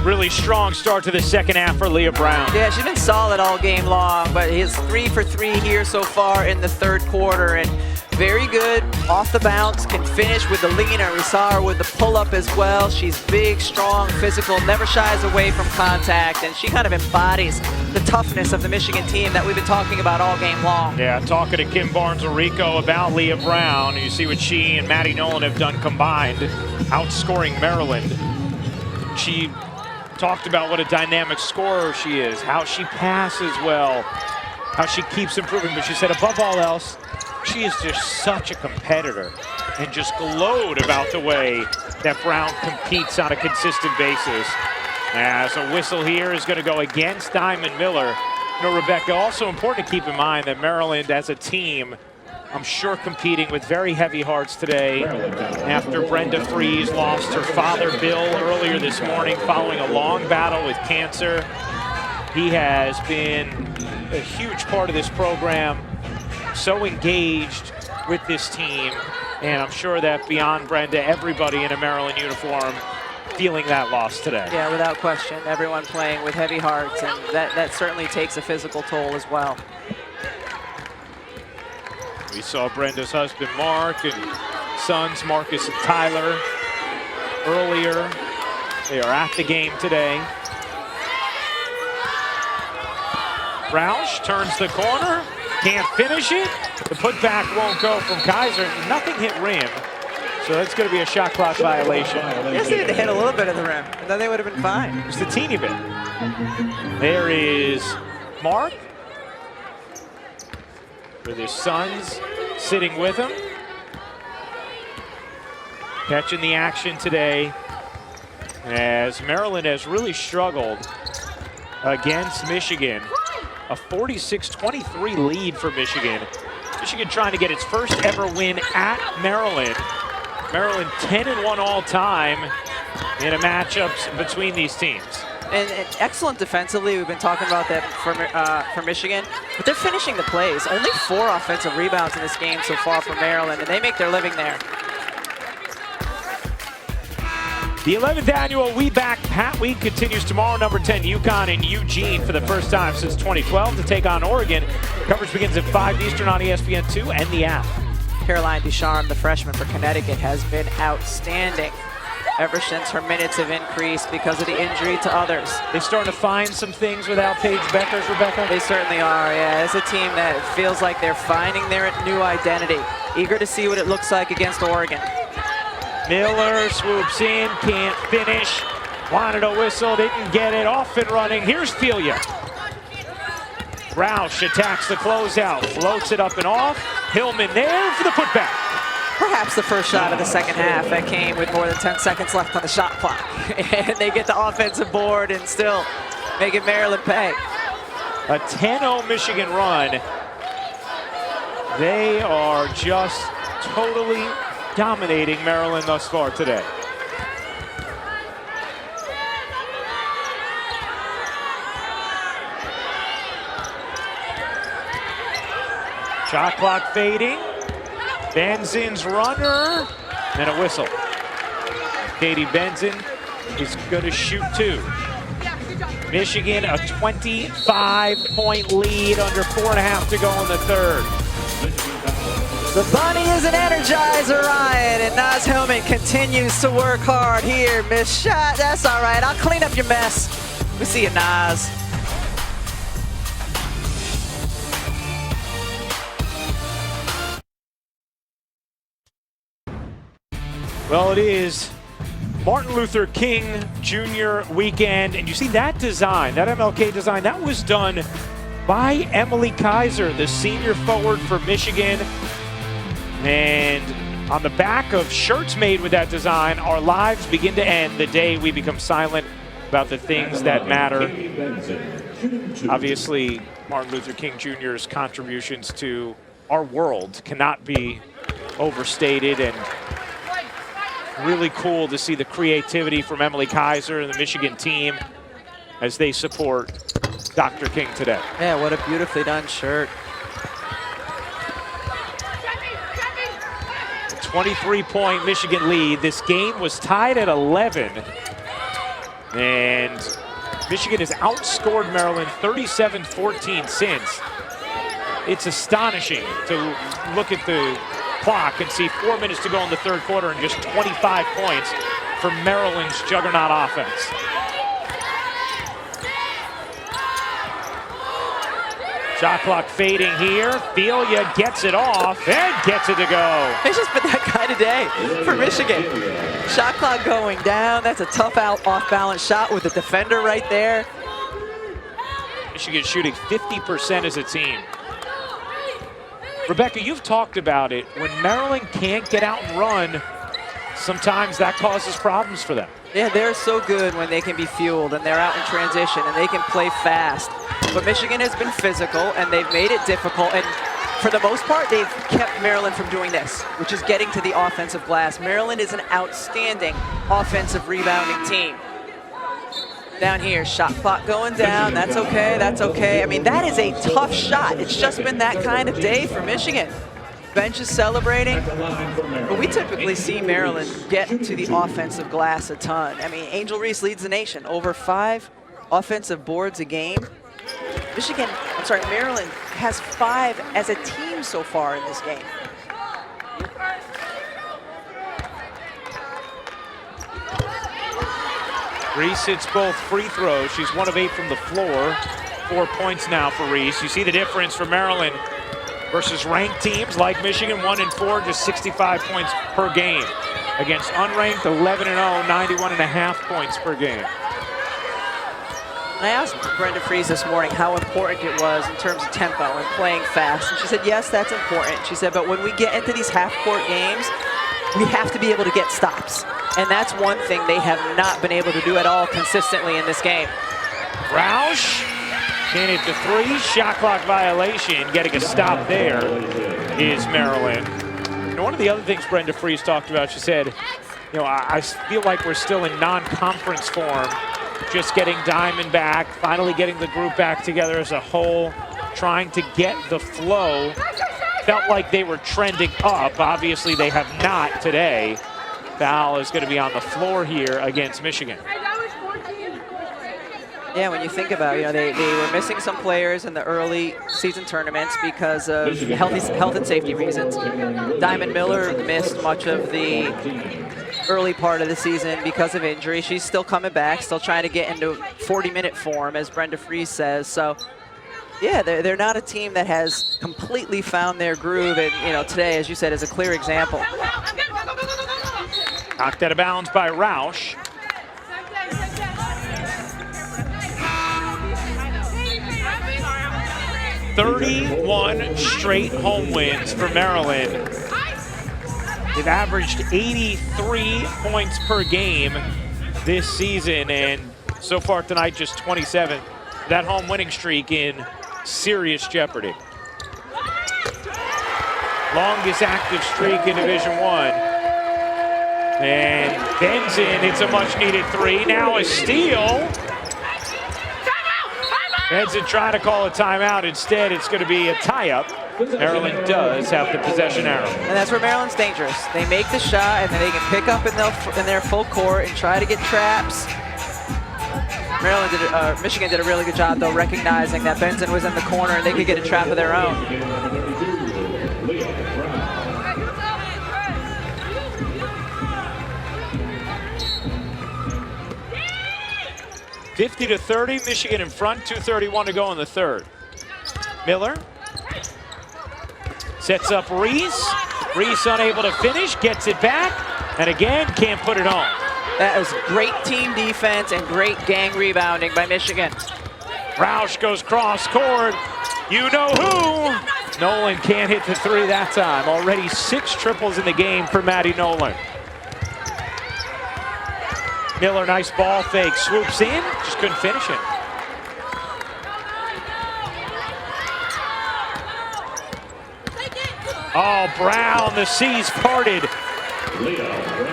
Really strong start to the second half for Leah Brown. Yeah, she's been solid all game long, but he's 3 for 3 here so far in the third quarter, and very good off the bounce, can finish with the leaner. We saw her with the pull-up as well. She's big, strong, physical, never shies away from contact, and she kind of embodies the toughness of the Michigan team that we've been talking about all game long. Yeah, talking to Kim Barnes-Orico about Leah Brown. You see what she and Maddie Nolan have done combined, outscoring Maryland. She talked about what a dynamic scorer she is, how she passes well, how she keeps improving, but she said above all else, she is just such a competitor and just glowed about the way that Brown competes on a consistent basis. As a whistle here is going to go against Diamond Miller. You know, Rebecca, also important to keep in mind that Maryland as a team, I'm sure competing with very heavy hearts today after Brenda Fries lost her father, Bill, earlier this morning following a long battle with cancer. He has been a huge part of this program, so engaged with this team, and I'm sure that beyond Brenda, everybody in a Maryland uniform feeling that loss today. Yeah, without question. Everyone playing with heavy hearts, and that certainly takes a physical toll as well. We saw Brenda's husband, Mark, and sons, Marcus and Tyler, earlier. They are at the game today. Roush turns the corner, can't finish it. The putback won't go from Kaiser. Nothing hit rim, so that's going to be a shot clock violation. Yes, they had to hit a little bit of the rim, and then they would have been fine. Just a teeny bit. There is Mark, with his sons sitting with him. Catching the action today as Maryland has really struggled against Michigan. A 46-23 lead for Michigan. Michigan trying to get its first ever win at Maryland. Maryland 10-1 all time in a matchups between these teams. And excellent defensively. We've been talking about that for Michigan, but they're finishing the plays. Only 4 offensive rebounds in this game so far for Maryland, and they make their living there. The 11th annual We Back Pat Week continues tomorrow. Number 10 UConn in Eugene for the first time since 2012 to take on Oregon. Coverage begins at 5 Eastern on ESPN2 and the app. Caroline Ducharme, the freshman for Connecticut, has been outstanding ever since her minutes have increased because of the injury to others. They're starting to find some things without Paige Beckers, Rebecca? They certainly are, yeah. It's a team that feels like they're finding their new identity. Eager to see what it looks like against Oregon. Miller swoops in, can't finish. Wanted a whistle, didn't get it. Off and running. Here's Felia. Roush attacks the closeout, floats it up and off. Hillman there for the putback. Perhaps the first shot of the second half that came with more than 10 seconds left on the shot clock. And they get the offensive board and still making Maryland pay. A 10-0 Michigan run. They are just totally dominating Maryland thus far today. Shot clock fading. Benzin's runner, and a whistle. Katie Benzin is going to shoot 2. Michigan a 25-point lead, under 4.5 to go in the third. The bunny is an energizer, Ryan, and Naz Hillman continues to work hard here. Missed shot, that's all right. I'll clean up your mess. We see you, Naz. Well, it is Martin Luther King Jr. weekend, and you see that design, that MLK design, that was done by Emily Kaiser, the senior forward for Michigan. And on the back of shirts made with that design, our lives begin to end the day we become silent about the things that matter. Obviously, Martin Luther King Jr.'s contributions to our world cannot be overstated, and really cool to see the creativity from Emily Kaiser and the Michigan team as they support Dr. King today. Yeah, what a beautifully done shirt. 23-point Michigan lead. This game was tied at 11. And Michigan has outscored Maryland 37-14 since. It's astonishing to look at the clock and see 4 minutes to go in the third quarter and just 25 points for Maryland's juggernaut offense. Shot clock fading here. Filia gets it off and gets it to go. It's just been that kind of day for Michigan. Shot clock going down. That's a tough off-balance shot with the defender right there. Michigan shooting 50% as a team. Rebecca, you've talked about it. When Maryland can't get out and run, sometimes that causes problems for them. Yeah, they're so good when they can be fueled and they're out in transition and they can play fast. But Michigan has been physical and they've made it difficult. And for the most part, they've kept Maryland from doing this, which is getting to the offensive glass. Maryland is an outstanding offensive rebounding team. Down here, shot clock going down. That's okay, that's okay. I mean, that is a tough shot. It's just been that kind of day for Michigan. Bench is celebrating, but we typically see Maryland get to the offensive glass a ton. I mean, Angel Reese leads the nation, over 5 offensive boards a game. Maryland has 5 as a team so far in this game. Reese hits both free throws. She's 1 of 8 from the floor. 4 points now for Reese. You see the difference for Maryland versus ranked teams like Michigan, 1 and 4, just 65 points per game. Against unranked, 11 and 0, 91.5 points per game. I asked Brenda Frese this morning how important it was in terms of tempo and playing fast. And she said, yes, that's important. She said, but when we get into these half-court games, we have to be able to get stops. And that's one thing they have not been able to do at all consistently in this game. Roush can't hit the 3. Shot clock violation. Getting a stop there is Maryland. And one of the other things Brenda Frese talked about, she said, you know, I feel like we're still in non-conference form. Just getting Diamond back, finally getting the group back together as a whole, trying to get the flow. Felt like they were trending up. Obviously, they have not today. Foul is going to be on the floor here against Michigan. Yeah, when you think about it, you know, they were missing some players in the early season tournaments because of health and safety reasons. Diamond Miller missed much of the early part of the season because of injury. She's still coming back, still trying to get into 40-minute form, as Brenda Frese says. So, yeah, they're not a team that has completely found their groove. And, you know, today, as you said, is a clear example. Knocked out of bounds by Roush. "31 straight home wins for Maryland. They've averaged 83 points per game this season, and so far tonight, just 27. That home winning streak in serious jeopardy. Longest active streak in Division I. And Benzin, it's a much-needed 3. Now a steal. Benzin trying to call a timeout. Instead, it's going to be a tie-up. Maryland does have the possession arrow. And that's where Maryland's dangerous. They make the shot, and then they can pick up in their full court and try to get traps. Michigan did a really good job, though, recognizing that Benzin was in the corner and they could get a trap of their own. 50-30, Michigan in front, 2:31 to go in the third. Miller sets up Reese. Reese unable to finish, gets it back, and again can't put it on. That was great team defense and great gang rebounding by Michigan. Roush goes cross court. You know who? Nolan can't hit the three that time. Already 6 triples in the game for Maddie Nolan. Miller, nice ball fake, swoops in, just couldn't finish it. Oh, Brown, the seas parted.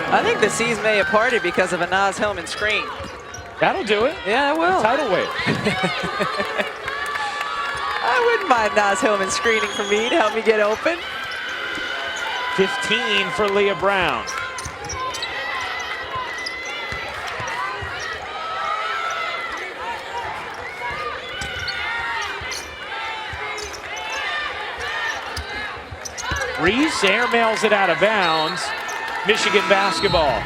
I think the seas may have parted because of a Naz Hillman screen. That'll do it. Yeah, it will. Tidal wave. I wouldn't mind Naz Hillman screening for me to help me get open. 15 for Leah Brown. Reese airmails it out of bounds. Michigan basketball.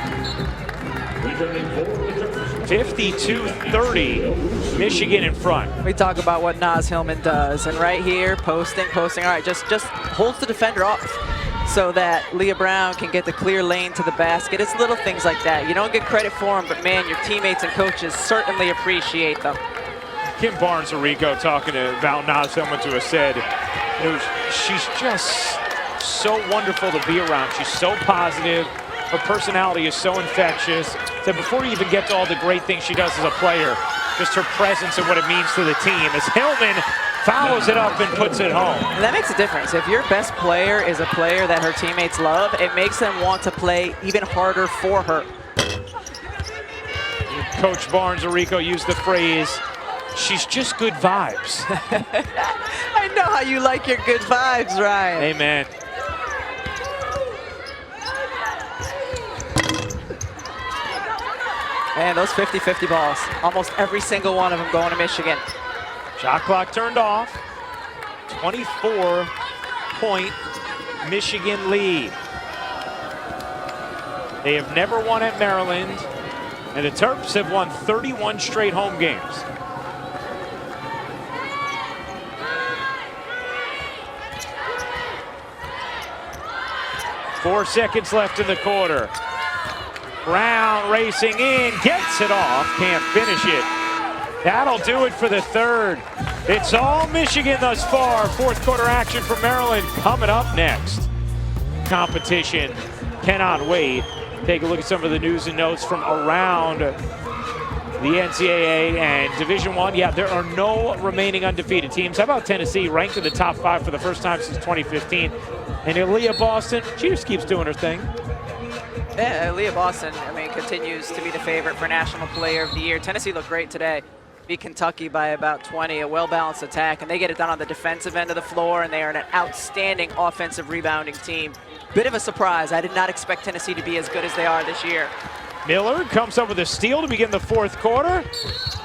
52-30, Michigan in front. We talk about what Naz Hillman does, and right here, posting. All right, just holds the defender off so that Leah Brown can get the clear lane to the basket. It's little things like that. You don't get credit for them, but man, your teammates and coaches certainly appreciate them. Kim Barnes-Arico talking about Naz Hillman to us said, she's just so wonderful to be around. She's so positive. Her personality is so infectious. So before you even get to all the great things she does as a player, just her presence and what it means to the team, as Hillman follows it up and puts it home. And that makes a difference. If your best player is a player that her teammates love, it makes them want to play even harder for her. Coach Barnes-Arico used the phrase, she's just good vibes. I know how you like your good vibes, Ryan. Amen. And those 50-50 balls, almost every single one of them going to Michigan. Shot clock turned off. 24-point Michigan lead. They have never won at Maryland, and the Terps have won 31 straight home games. Four seconds left in the quarter. Brown racing in, gets it off, can't finish it. That'll do it for the third. It's all Michigan thus far. Fourth quarter action for Maryland coming up next. Competition cannot wait. Take a look at some of the news and notes from around the NCAA and Division I. Yeah, there are no remaining undefeated teams. How about Tennessee, ranked in the top 5 for the first time since 2015? And Aaliyah Boston, she just keeps doing her thing. Yeah, Aaliyah Boston, continues to be the favorite for National Player of the Year. Tennessee looked great today. Beat Kentucky by about 20, a well-balanced attack, and they get it done on the defensive end of the floor, and they are an outstanding offensive rebounding team. Bit of a surprise. I did not expect Tennessee to be as good as they are this year. Miller comes up with a steal to begin the fourth quarter,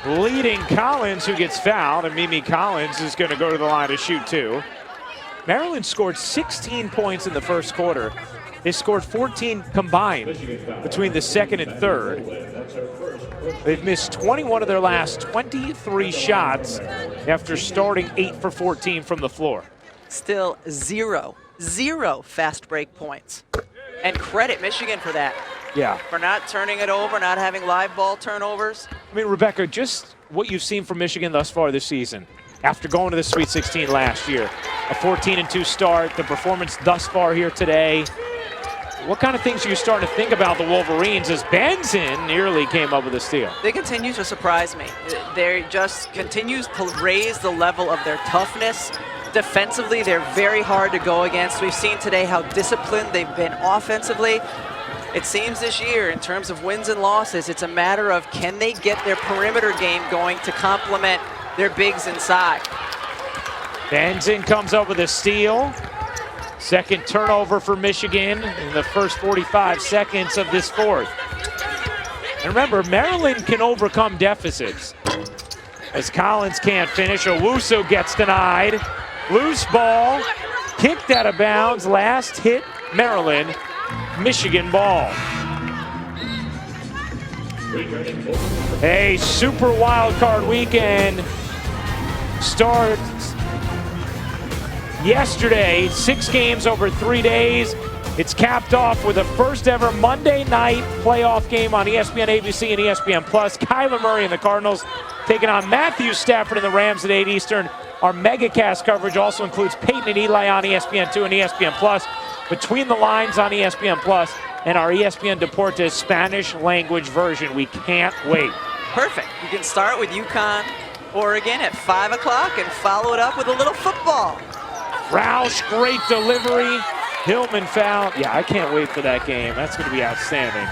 leading Collins, who gets fouled, and Mimi Collins is going to go to the line to shoot 2. Maryland scored 16 points in the first quarter. They scored 14 combined between the second and third. They've missed 21 of their last 23 shots after starting 8 for 14 from the floor. Still zero fast break points. And credit Michigan for that. Yeah. For not turning it over, not having live ball turnovers. I mean, Rebecca, just what you've seen from Michigan thus far this season, after going to the Sweet 16 last year, a 14-2 start, the performance thus far here today. What kind of things are you starting to think about the Wolverines as Benzin nearly came up with a steal? They continue to surprise me. They just continues to raise the level of their toughness. Defensively, they're very hard to go against. We've seen today how disciplined they've been offensively. It seems this year, in terms of wins and losses, it's a matter of can they get their perimeter game going to complement their bigs inside. Benzin comes up with a steal. Second turnover for Michigan in the first 45 seconds of this fourth. And remember, Maryland can overcome deficits. As Collins can't finish, Owusu gets denied. Loose ball, kicked out of bounds, last hit Maryland, Michigan ball. A super wild card weekend starts yesterday. 6 games over 3 days. It's capped off with a first ever Monday night playoff game on ESPN ABC and ESPN Plus. Kyler Murray and the Cardinals taking on Matthew Stafford and the Rams at 8 Eastern. Our megacast coverage also includes Peyton and Eli on ESPN2 and ESPN Plus, Between the Lines on ESPN Plus, and our ESPN Deportes Spanish language version. We can't wait. Perfect. You can start with UConn, Oregon at 5 o'clock and follow it up with a little football. Roush, great delivery. Hillman foul. Yeah, I can't wait for that game. That's going to be outstanding.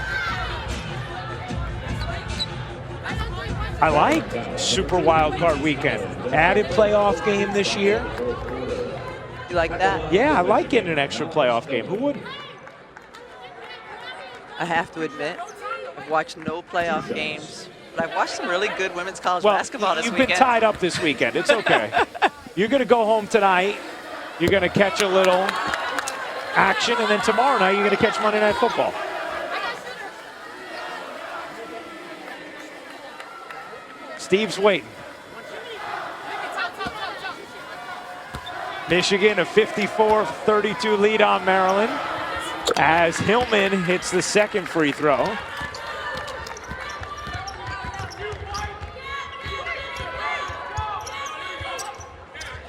I like Super Wild Card Weekend. Added playoff game this year. You like that? Yeah, I like getting an extra playoff game. Who wouldn't? I have to admit, I've watched no playoff games, but I've watched some really good women's college basketball this weekend. weekend. You've been tied up this weekend. It's okay. You're going to go home tonight. You're going to catch a little action, and then tomorrow night you're going to catch Monday Night Football. Steve's waiting. Michigan a 54-32 lead on Maryland as Hillman hits the second free throw.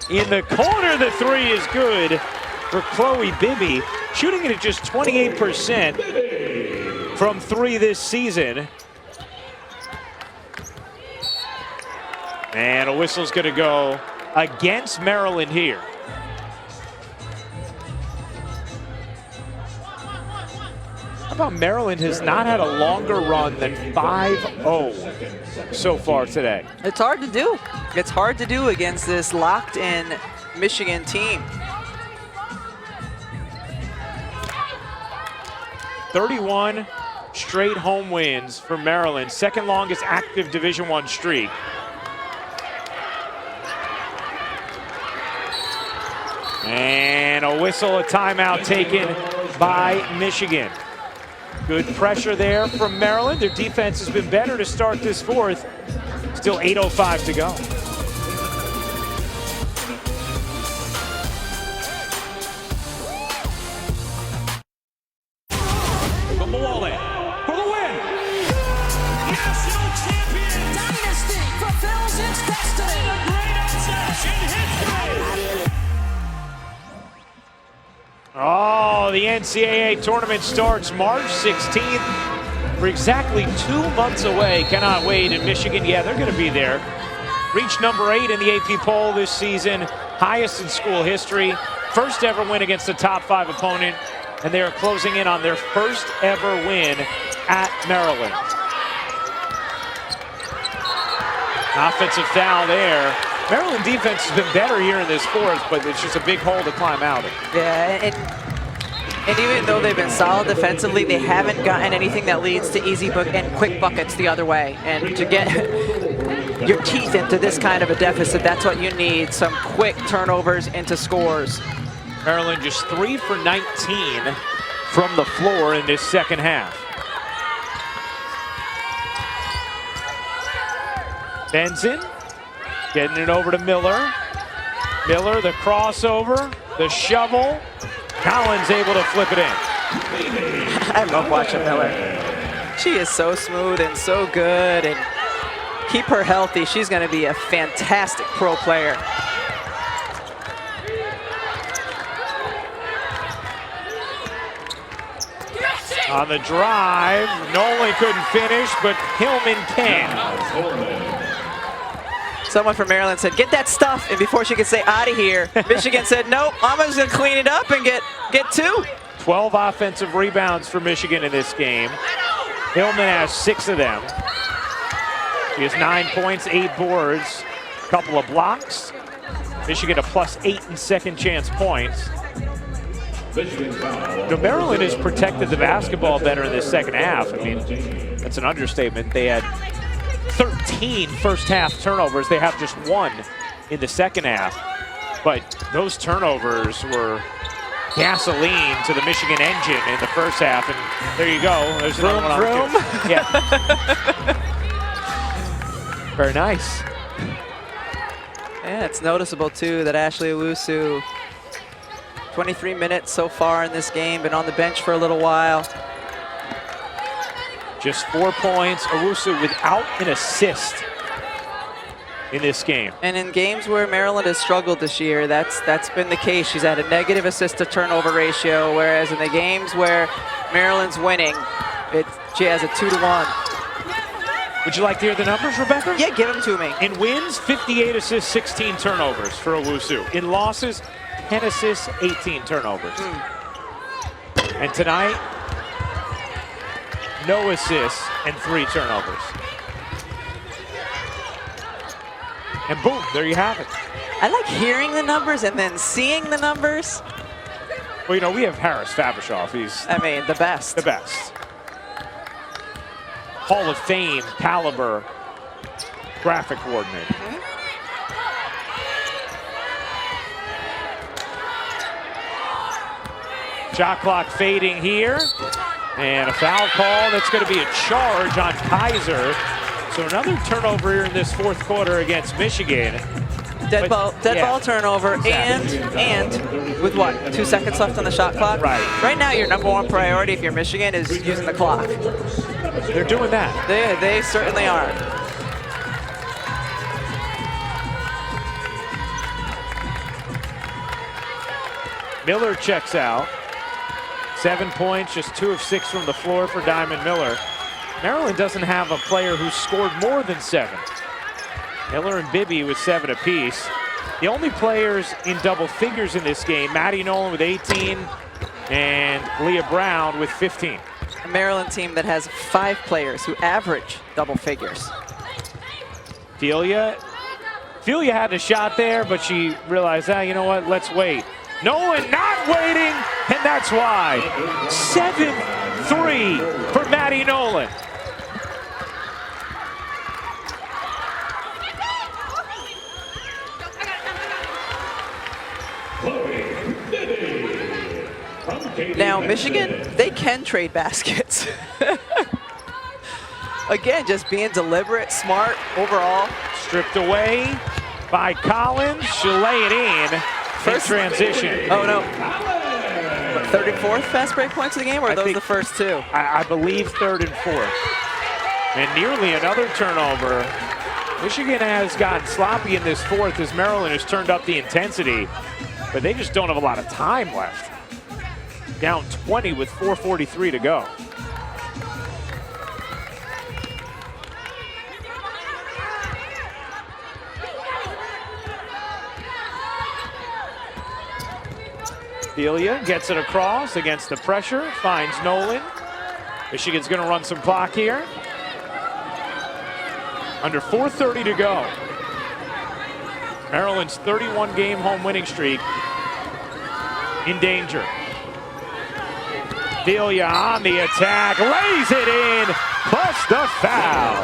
In the corner, the three is good for Chloe Bibby, shooting it at just 28% from three this season. And a whistle's going to go against Maryland here. How about Maryland has not had a longer run than 5-0 so far today? It's hard to do. It's hard to do against this locked-in Michigan team. 31 straight home wins for Maryland, second longest active Division I streak. And a whistle, a timeout taken by Michigan. Good pressure there from Maryland. Their defense has been better to start this fourth. Still 8:05 to go. Ogunbowale for the win. National champion dynasty fulfills its destiny. The greatest match in history. Oh, the NCAA tournament starts March 16th. We're exactly 2 months away. Cannot wait. In Michigan, yeah, they're going to be there. Reached number 8 in the AP poll this season. Highest in school history. First ever win against a top 5 opponent. And they are closing in on their first ever win at Maryland. Offensive foul there. Maryland defense has been better here in this fourth, but it's just a big hole to climb out of. Yeah, and even though they've been solid defensively, they haven't gotten anything that leads to easy and quick buckets the other way. And to get your teeth into this kind of a deficit, that's what you need, some quick turnovers into scores. Maryland just 3 for 19 from the floor in this second half. Benson getting it over to Miller. Miller, the crossover, the shovel. Collins able to flip it in. I love watching Miller. She is so smooth and so good, and keep her healthy. She's going to be a fantastic pro player. On the drive, Nolan couldn't finish, but Hillman can. Someone from Maryland said, "Get that stuff," and before she could say out of here, Michigan said, "Nope, I'm just gonna clean it up and get 2." 12 offensive rebounds for Michigan in this game. Hillman has 6 of them. He has 9 points, 8 boards, a couple of blocks. Michigan a +8 in second chance points. Maryland has protected the basketball better in this second half. I mean, that's an understatement. They had 13 first half turnovers. They have just 1 in the second half. But those turnovers were gasoline to the Michigan engine in the first half. And there you go. There's another one on the field. Yeah. Very nice. Yeah, it's noticeable too that Ashley Owusu 23 minutes so far in this game, been on the bench for a little while. Just 4 points. Owusu without an assist in this game. And in games where Maryland has struggled this year, that's been the case. She's had a negative assist to turnover ratio, whereas in the games where Maryland's winning, she has a 2-to-1. Would you like to hear the numbers, Rebecca? Yeah, give them to me. In wins, 58 assists, 16 turnovers for Owusu. In losses, 10 assists, 18 turnovers. And tonight, no assists and 3 turnovers. And boom, there you have it. I like hearing the numbers and then seeing the numbers. Well, you know, we have Harris Fabershoff. He's I mean, the best. the best. Hall of Fame caliber graphic coordinator. Shot clock fading here. And a foul call. That's going to be a charge on Kaiser. So another turnover here in this fourth quarter against Michigan. Dead ball turnover, Exactly. and with what, 2 seconds left on the shot clock? Right. Right now, your #1 priority if you're Michigan is using the clock. They're doing that. They certainly are. Miller checks out. 7 points, just 2 of 6 from the floor for Diamond Miller. Maryland doesn't have a player who's scored more than 7. Miller and Bibby with 7 apiece. The only players in double figures in this game, Maddie Nolan with 18 and Leah Brown with 15. A Maryland team that has 5 players who average double figures. Delia had a shot there, but she realized, you know what, let's wait. Nolan not waiting, and that's why. 7-3 for Maddie Nolan. Now, Michigan, they can trade baskets. Again, just being deliberate, smart overall. Stripped away by Collins. She'll lay it in. First transition. Oh, no. What, 3rd and 4th fast break points of the game, or are those the first 2? I believe 3rd and 4th. And nearly another turnover. Michigan has gotten sloppy in this 4th as Maryland has turned up the intensity, but they just don't have a lot of time left. Down 20 with 4:43 to go. Delia gets it across against the pressure, finds Nolan. Michigan's going to run some clock here. Under 4:30 to go. Maryland's 31-game home winning streak in danger. Delia on the attack, lays it in, plus the foul.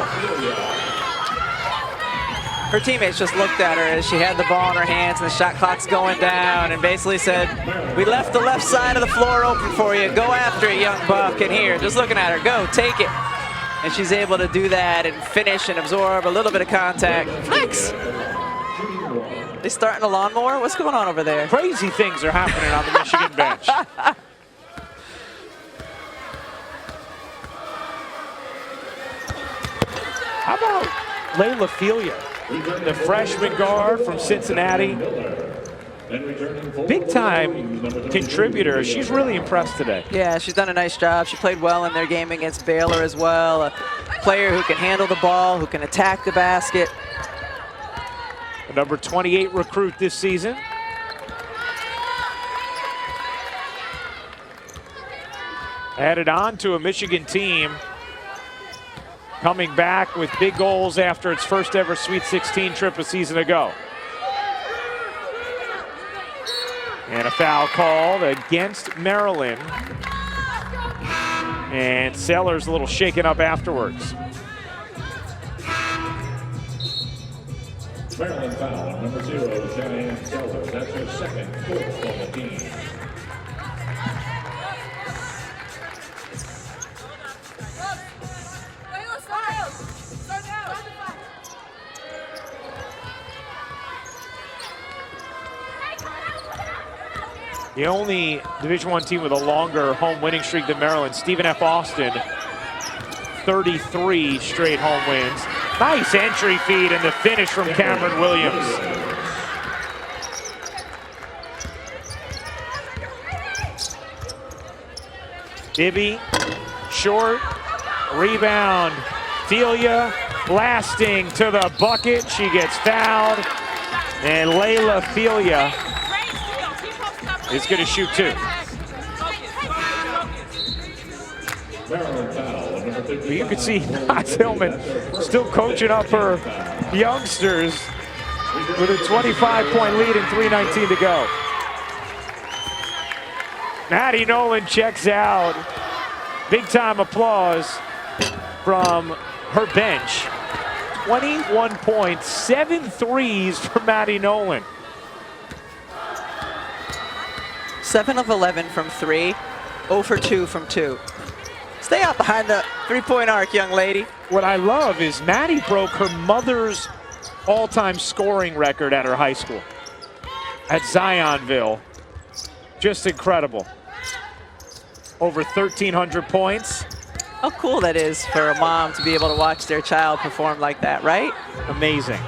Her teammates just looked at her as she had the ball in her hands and the shot clock's going down and basically said, we left the left side of the floor open for you. Go after it, young buck. And here, just looking at her, go, take it. And she's able to do that and finish and absorb a little bit of contact. Flex! They starting a lawnmower? What's going on over there? Crazy things are happening on the Michigan bench. How about Layla Filia, the freshman guard from Cincinnati? Big time contributor. She's really impressed today. Yeah, she's done a nice job. She played well in their game against Baylor as well. A player who can handle the ball, who can attack the basket. The number 28 recruit this season. Added on to a Michigan team coming back with big goals after its first ever Sweet 16 trip a season ago. And a foul called against Maryland. And Sellers a little shaken up afterwards. Maryland foul, number 0, Cheyenne Sellers. That's her second, 4th on the team. The only Division I team with a longer home winning streak than Maryland, Stephen F. Austin, 33 straight home wins. Nice entry feed and the finish from Cameron Williams. Ibby, short, rebound. Filia blasting to the bucket. She gets fouled. And Layla Filia is going to shoot 2. But you can see Naz Hillman still coaching up her youngsters with a 25-point lead and 3:19 to go. Maddie Nolan checks out. Big time applause from her bench. 21 points, 7 threes for Maddie Nolan. 7 of 11 from 3, 0 for 2 from 2. Stay out behind the three-point arc, young lady. What I love is Maddie broke her mother's all-time scoring record at her high school, at Zionville. Just incredible. Over 1,300 points. How cool that is for a mom to be able to watch their child perform like that, right? Amazing.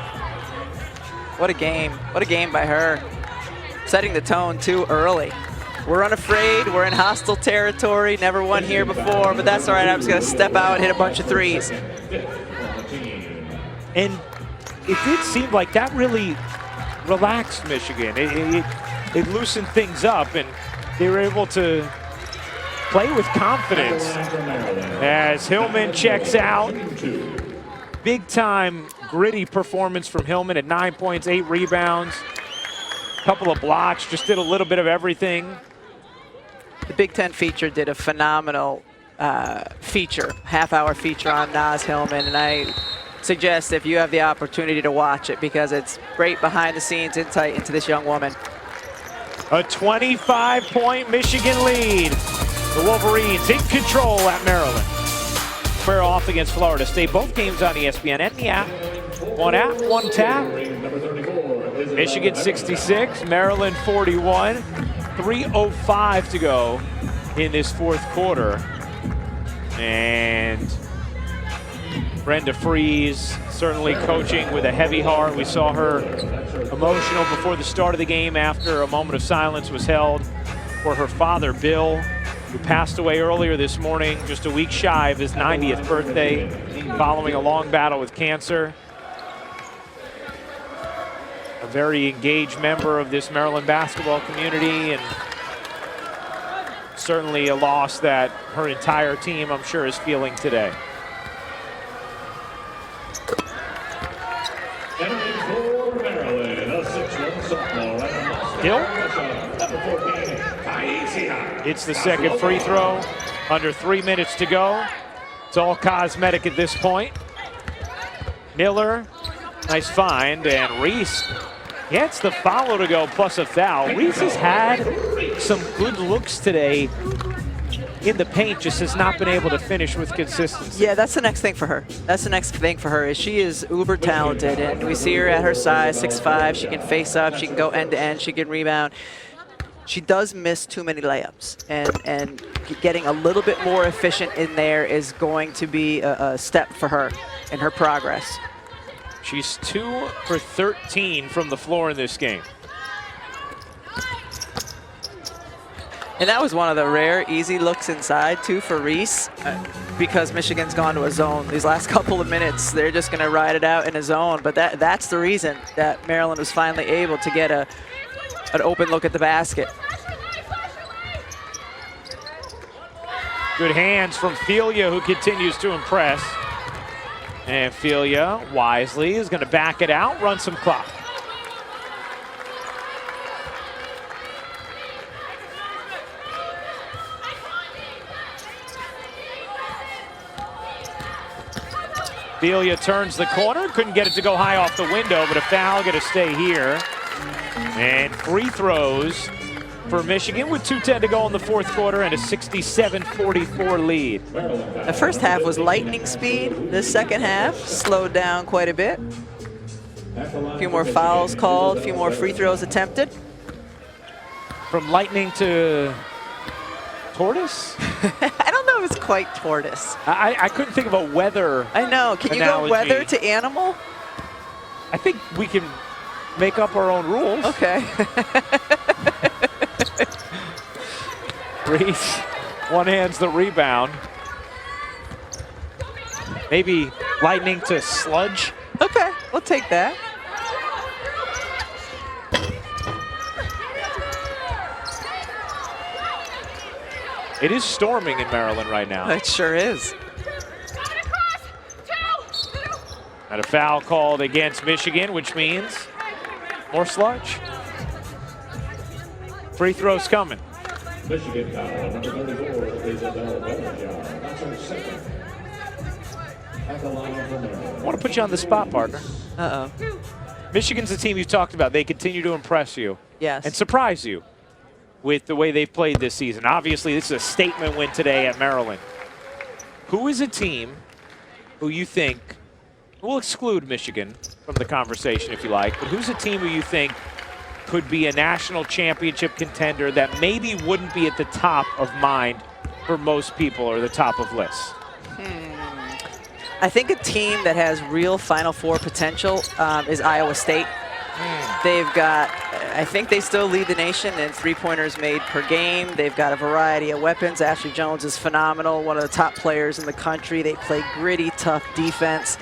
What a game. What a game by her. Setting the tone too early. We're unafraid, we're in hostile territory, never won here before, but that's all right. I'm just gonna step out and hit a bunch of threes. And it did seem like that really relaxed Michigan. It loosened things up, and they were able to play with confidence as Hillman checks out. Big time gritty performance from Hillman at 9 points, 8 rebounds, couple of blocks, just did a little bit of everything. The Big Ten feature did a phenomenal half-hour feature on Naz Hillman, and I suggest if you have the opportunity to watch it because it's great behind-the-scenes insight into this young woman. A 25-point Michigan lead. The Wolverines in control at Maryland. Square off against Florida State. Both games on ESPN and the app. One app, one tap. Michigan 66, Maryland 41. 3:05 to go in this fourth quarter. And Brenda Fries certainly coaching with a heavy heart. We saw her emotional before the start of the game after a moment of silence was held for her father, Bill, who passed away earlier this morning, just a week shy of his 90th birthday, following a long battle with cancer. A very engaged member of this Maryland basketball community, and certainly a loss that her entire team, I'm sure, is feeling today. Hill. It's the second free throw. Under 3 minutes to go. It's all cosmetic at this point. Miller, nice find, and Reese gets the follow to go plus a foul. Reese has had some good looks today in the paint, just has not been able to finish with consistency. Yeah, that's the next thing for her. That's the next thing for her is she is uber talented, and we see her at her size, 6'5". She can face up, she can go end to end, she can rebound. She does miss too many layups, and getting a little bit more efficient in there is going to be a step for her in her progress. She's 2 for 13 from the floor in this game. And that was one of the rare easy looks inside too for Reese, because Michigan's gone to a zone. These last couple of minutes, they're just gonna ride it out in a zone, but that's the reason that Maryland was finally able to get an open look at the basket. Good hands from Filia, who continues to impress. And Filia wisely is gonna back it out, run some clock. Filia turns the corner, couldn't get it to go high off the window, but a foul gonna stay here. And free throws for Michigan with 2:10 to go in the fourth quarter and a 67-44 lead. The first half was lightning speed. The second half slowed down quite a bit. A few more fouls called, a few more free throws attempted. From lightning to tortoise? I don't know if it's quite tortoise. I couldn't think of a weather. I know. Can you analogy. go weather to animal? I think we can make up our own rules. Okay. Reese one-hands the rebound. Maybe lightning to sludge. Okay, we'll take that. It is storming in Maryland right now. It sure is. And a foul called against Michigan, which means more sludge. Free throws coming. Michigan foul, number 34, Isabel Belljar. That's her second. At the line for Maryland. I want to put you on the spot, partner. Uh-oh. Michigan's a team you've talked about. They continue to impress you Yes. and surprise you with the way they've played this season. Obviously, this is a statement win today at Maryland. Who is a team who you think, we'll exclude Michigan from the conversation if you like, but who's a team who you think could be a national championship contender that maybe wouldn't be at the top of mind for most people or the top of lists? I think a team that has real Final Four potential is Iowa State. They've got, I think they still lead the nation in three-pointers made per game. They've got a variety of weapons. Ashley Jones is phenomenal, one of the top players in the country. They play gritty, tough defense.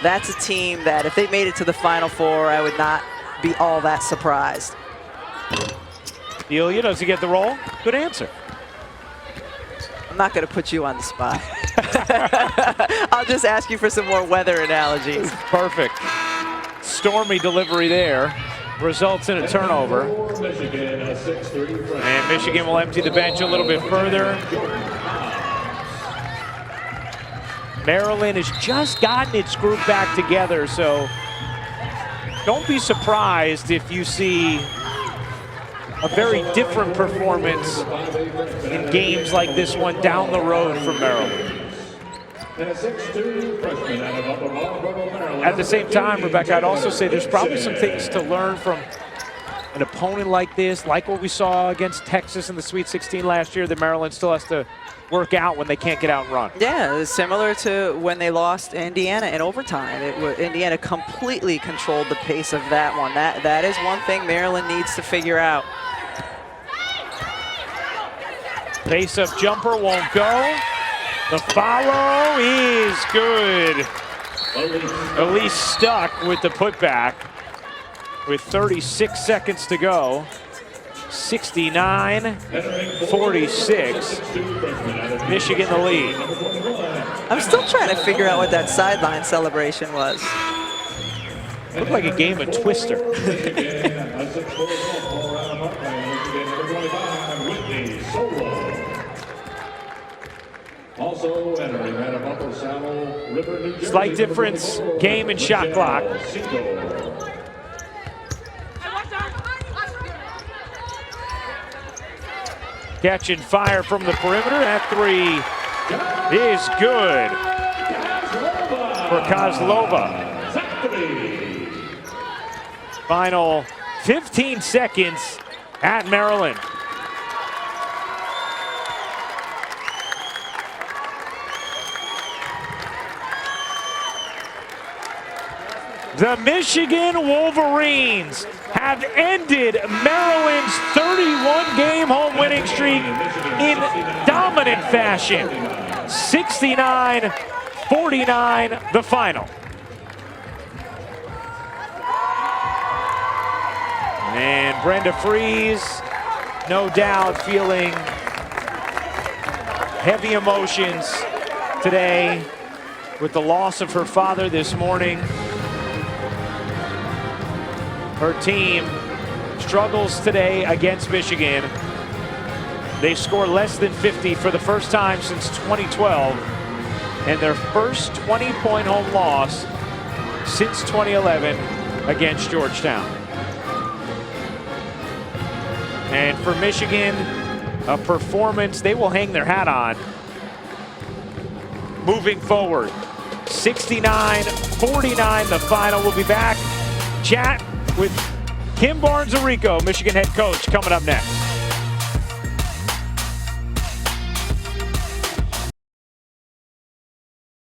That's a team that if they made it to the Final Four, I would not be all that surprised. Delia, does he get the roll? Good answer. I'm not going to put you on the spot. I'll just ask you for some more weather analogies. Perfect. Stormy delivery there. Results in a turnover. Michigan, a 6-3 front. And Michigan will empty the bench a little bit further. Maryland has just gotten its group back together, so don't be surprised if you see a very different performance in games like this one down the road from Maryland. And a 6'2" freshman out of Upper Marlboro, Maryland. At the same time, Rebecca, I'd also say there's probably some things to learn from an opponent like this, like what we saw against Texas in the Sweet 16 last year, that Maryland still has to work out when they can't get out and run. Yeah, it's similar to when they lost Indiana in overtime. Indiana completely controlled the pace of that one. That is one thing Maryland needs to figure out. Face-up jumper won't go. The follow is good. Elise stuck with the putback with 36 seconds to go. 69-46. Michigan the lead. I'm still trying to figure out what that sideline celebration was. Looked like a game of Twister. A 6'4" sophomore out of Buckland. Michigan, number 25, Whitney Solo. Also entering out of Upper Saddle River, New Jersey. Slight difference, game and shot clock. Catching fire from the perimeter. That three is good for Kozlova. Final 15 seconds at Maryland. The Michigan Wolverines have ended Maryland's 31-game home winning streak in dominant fashion. 69-49, the final. And Brenda Frese, no doubt feeling heavy emotions today with the loss of her father this morning. Her team struggles today against Michigan. They score less than 50 for the first time since 2012, and their first 20-point home loss since 2011 against Georgetown. And for Michigan, a performance they will hang their hat on moving forward. 69-49, the final. We'll be back. Chat with Kim Barnes-Arico, Michigan head coach, coming up next.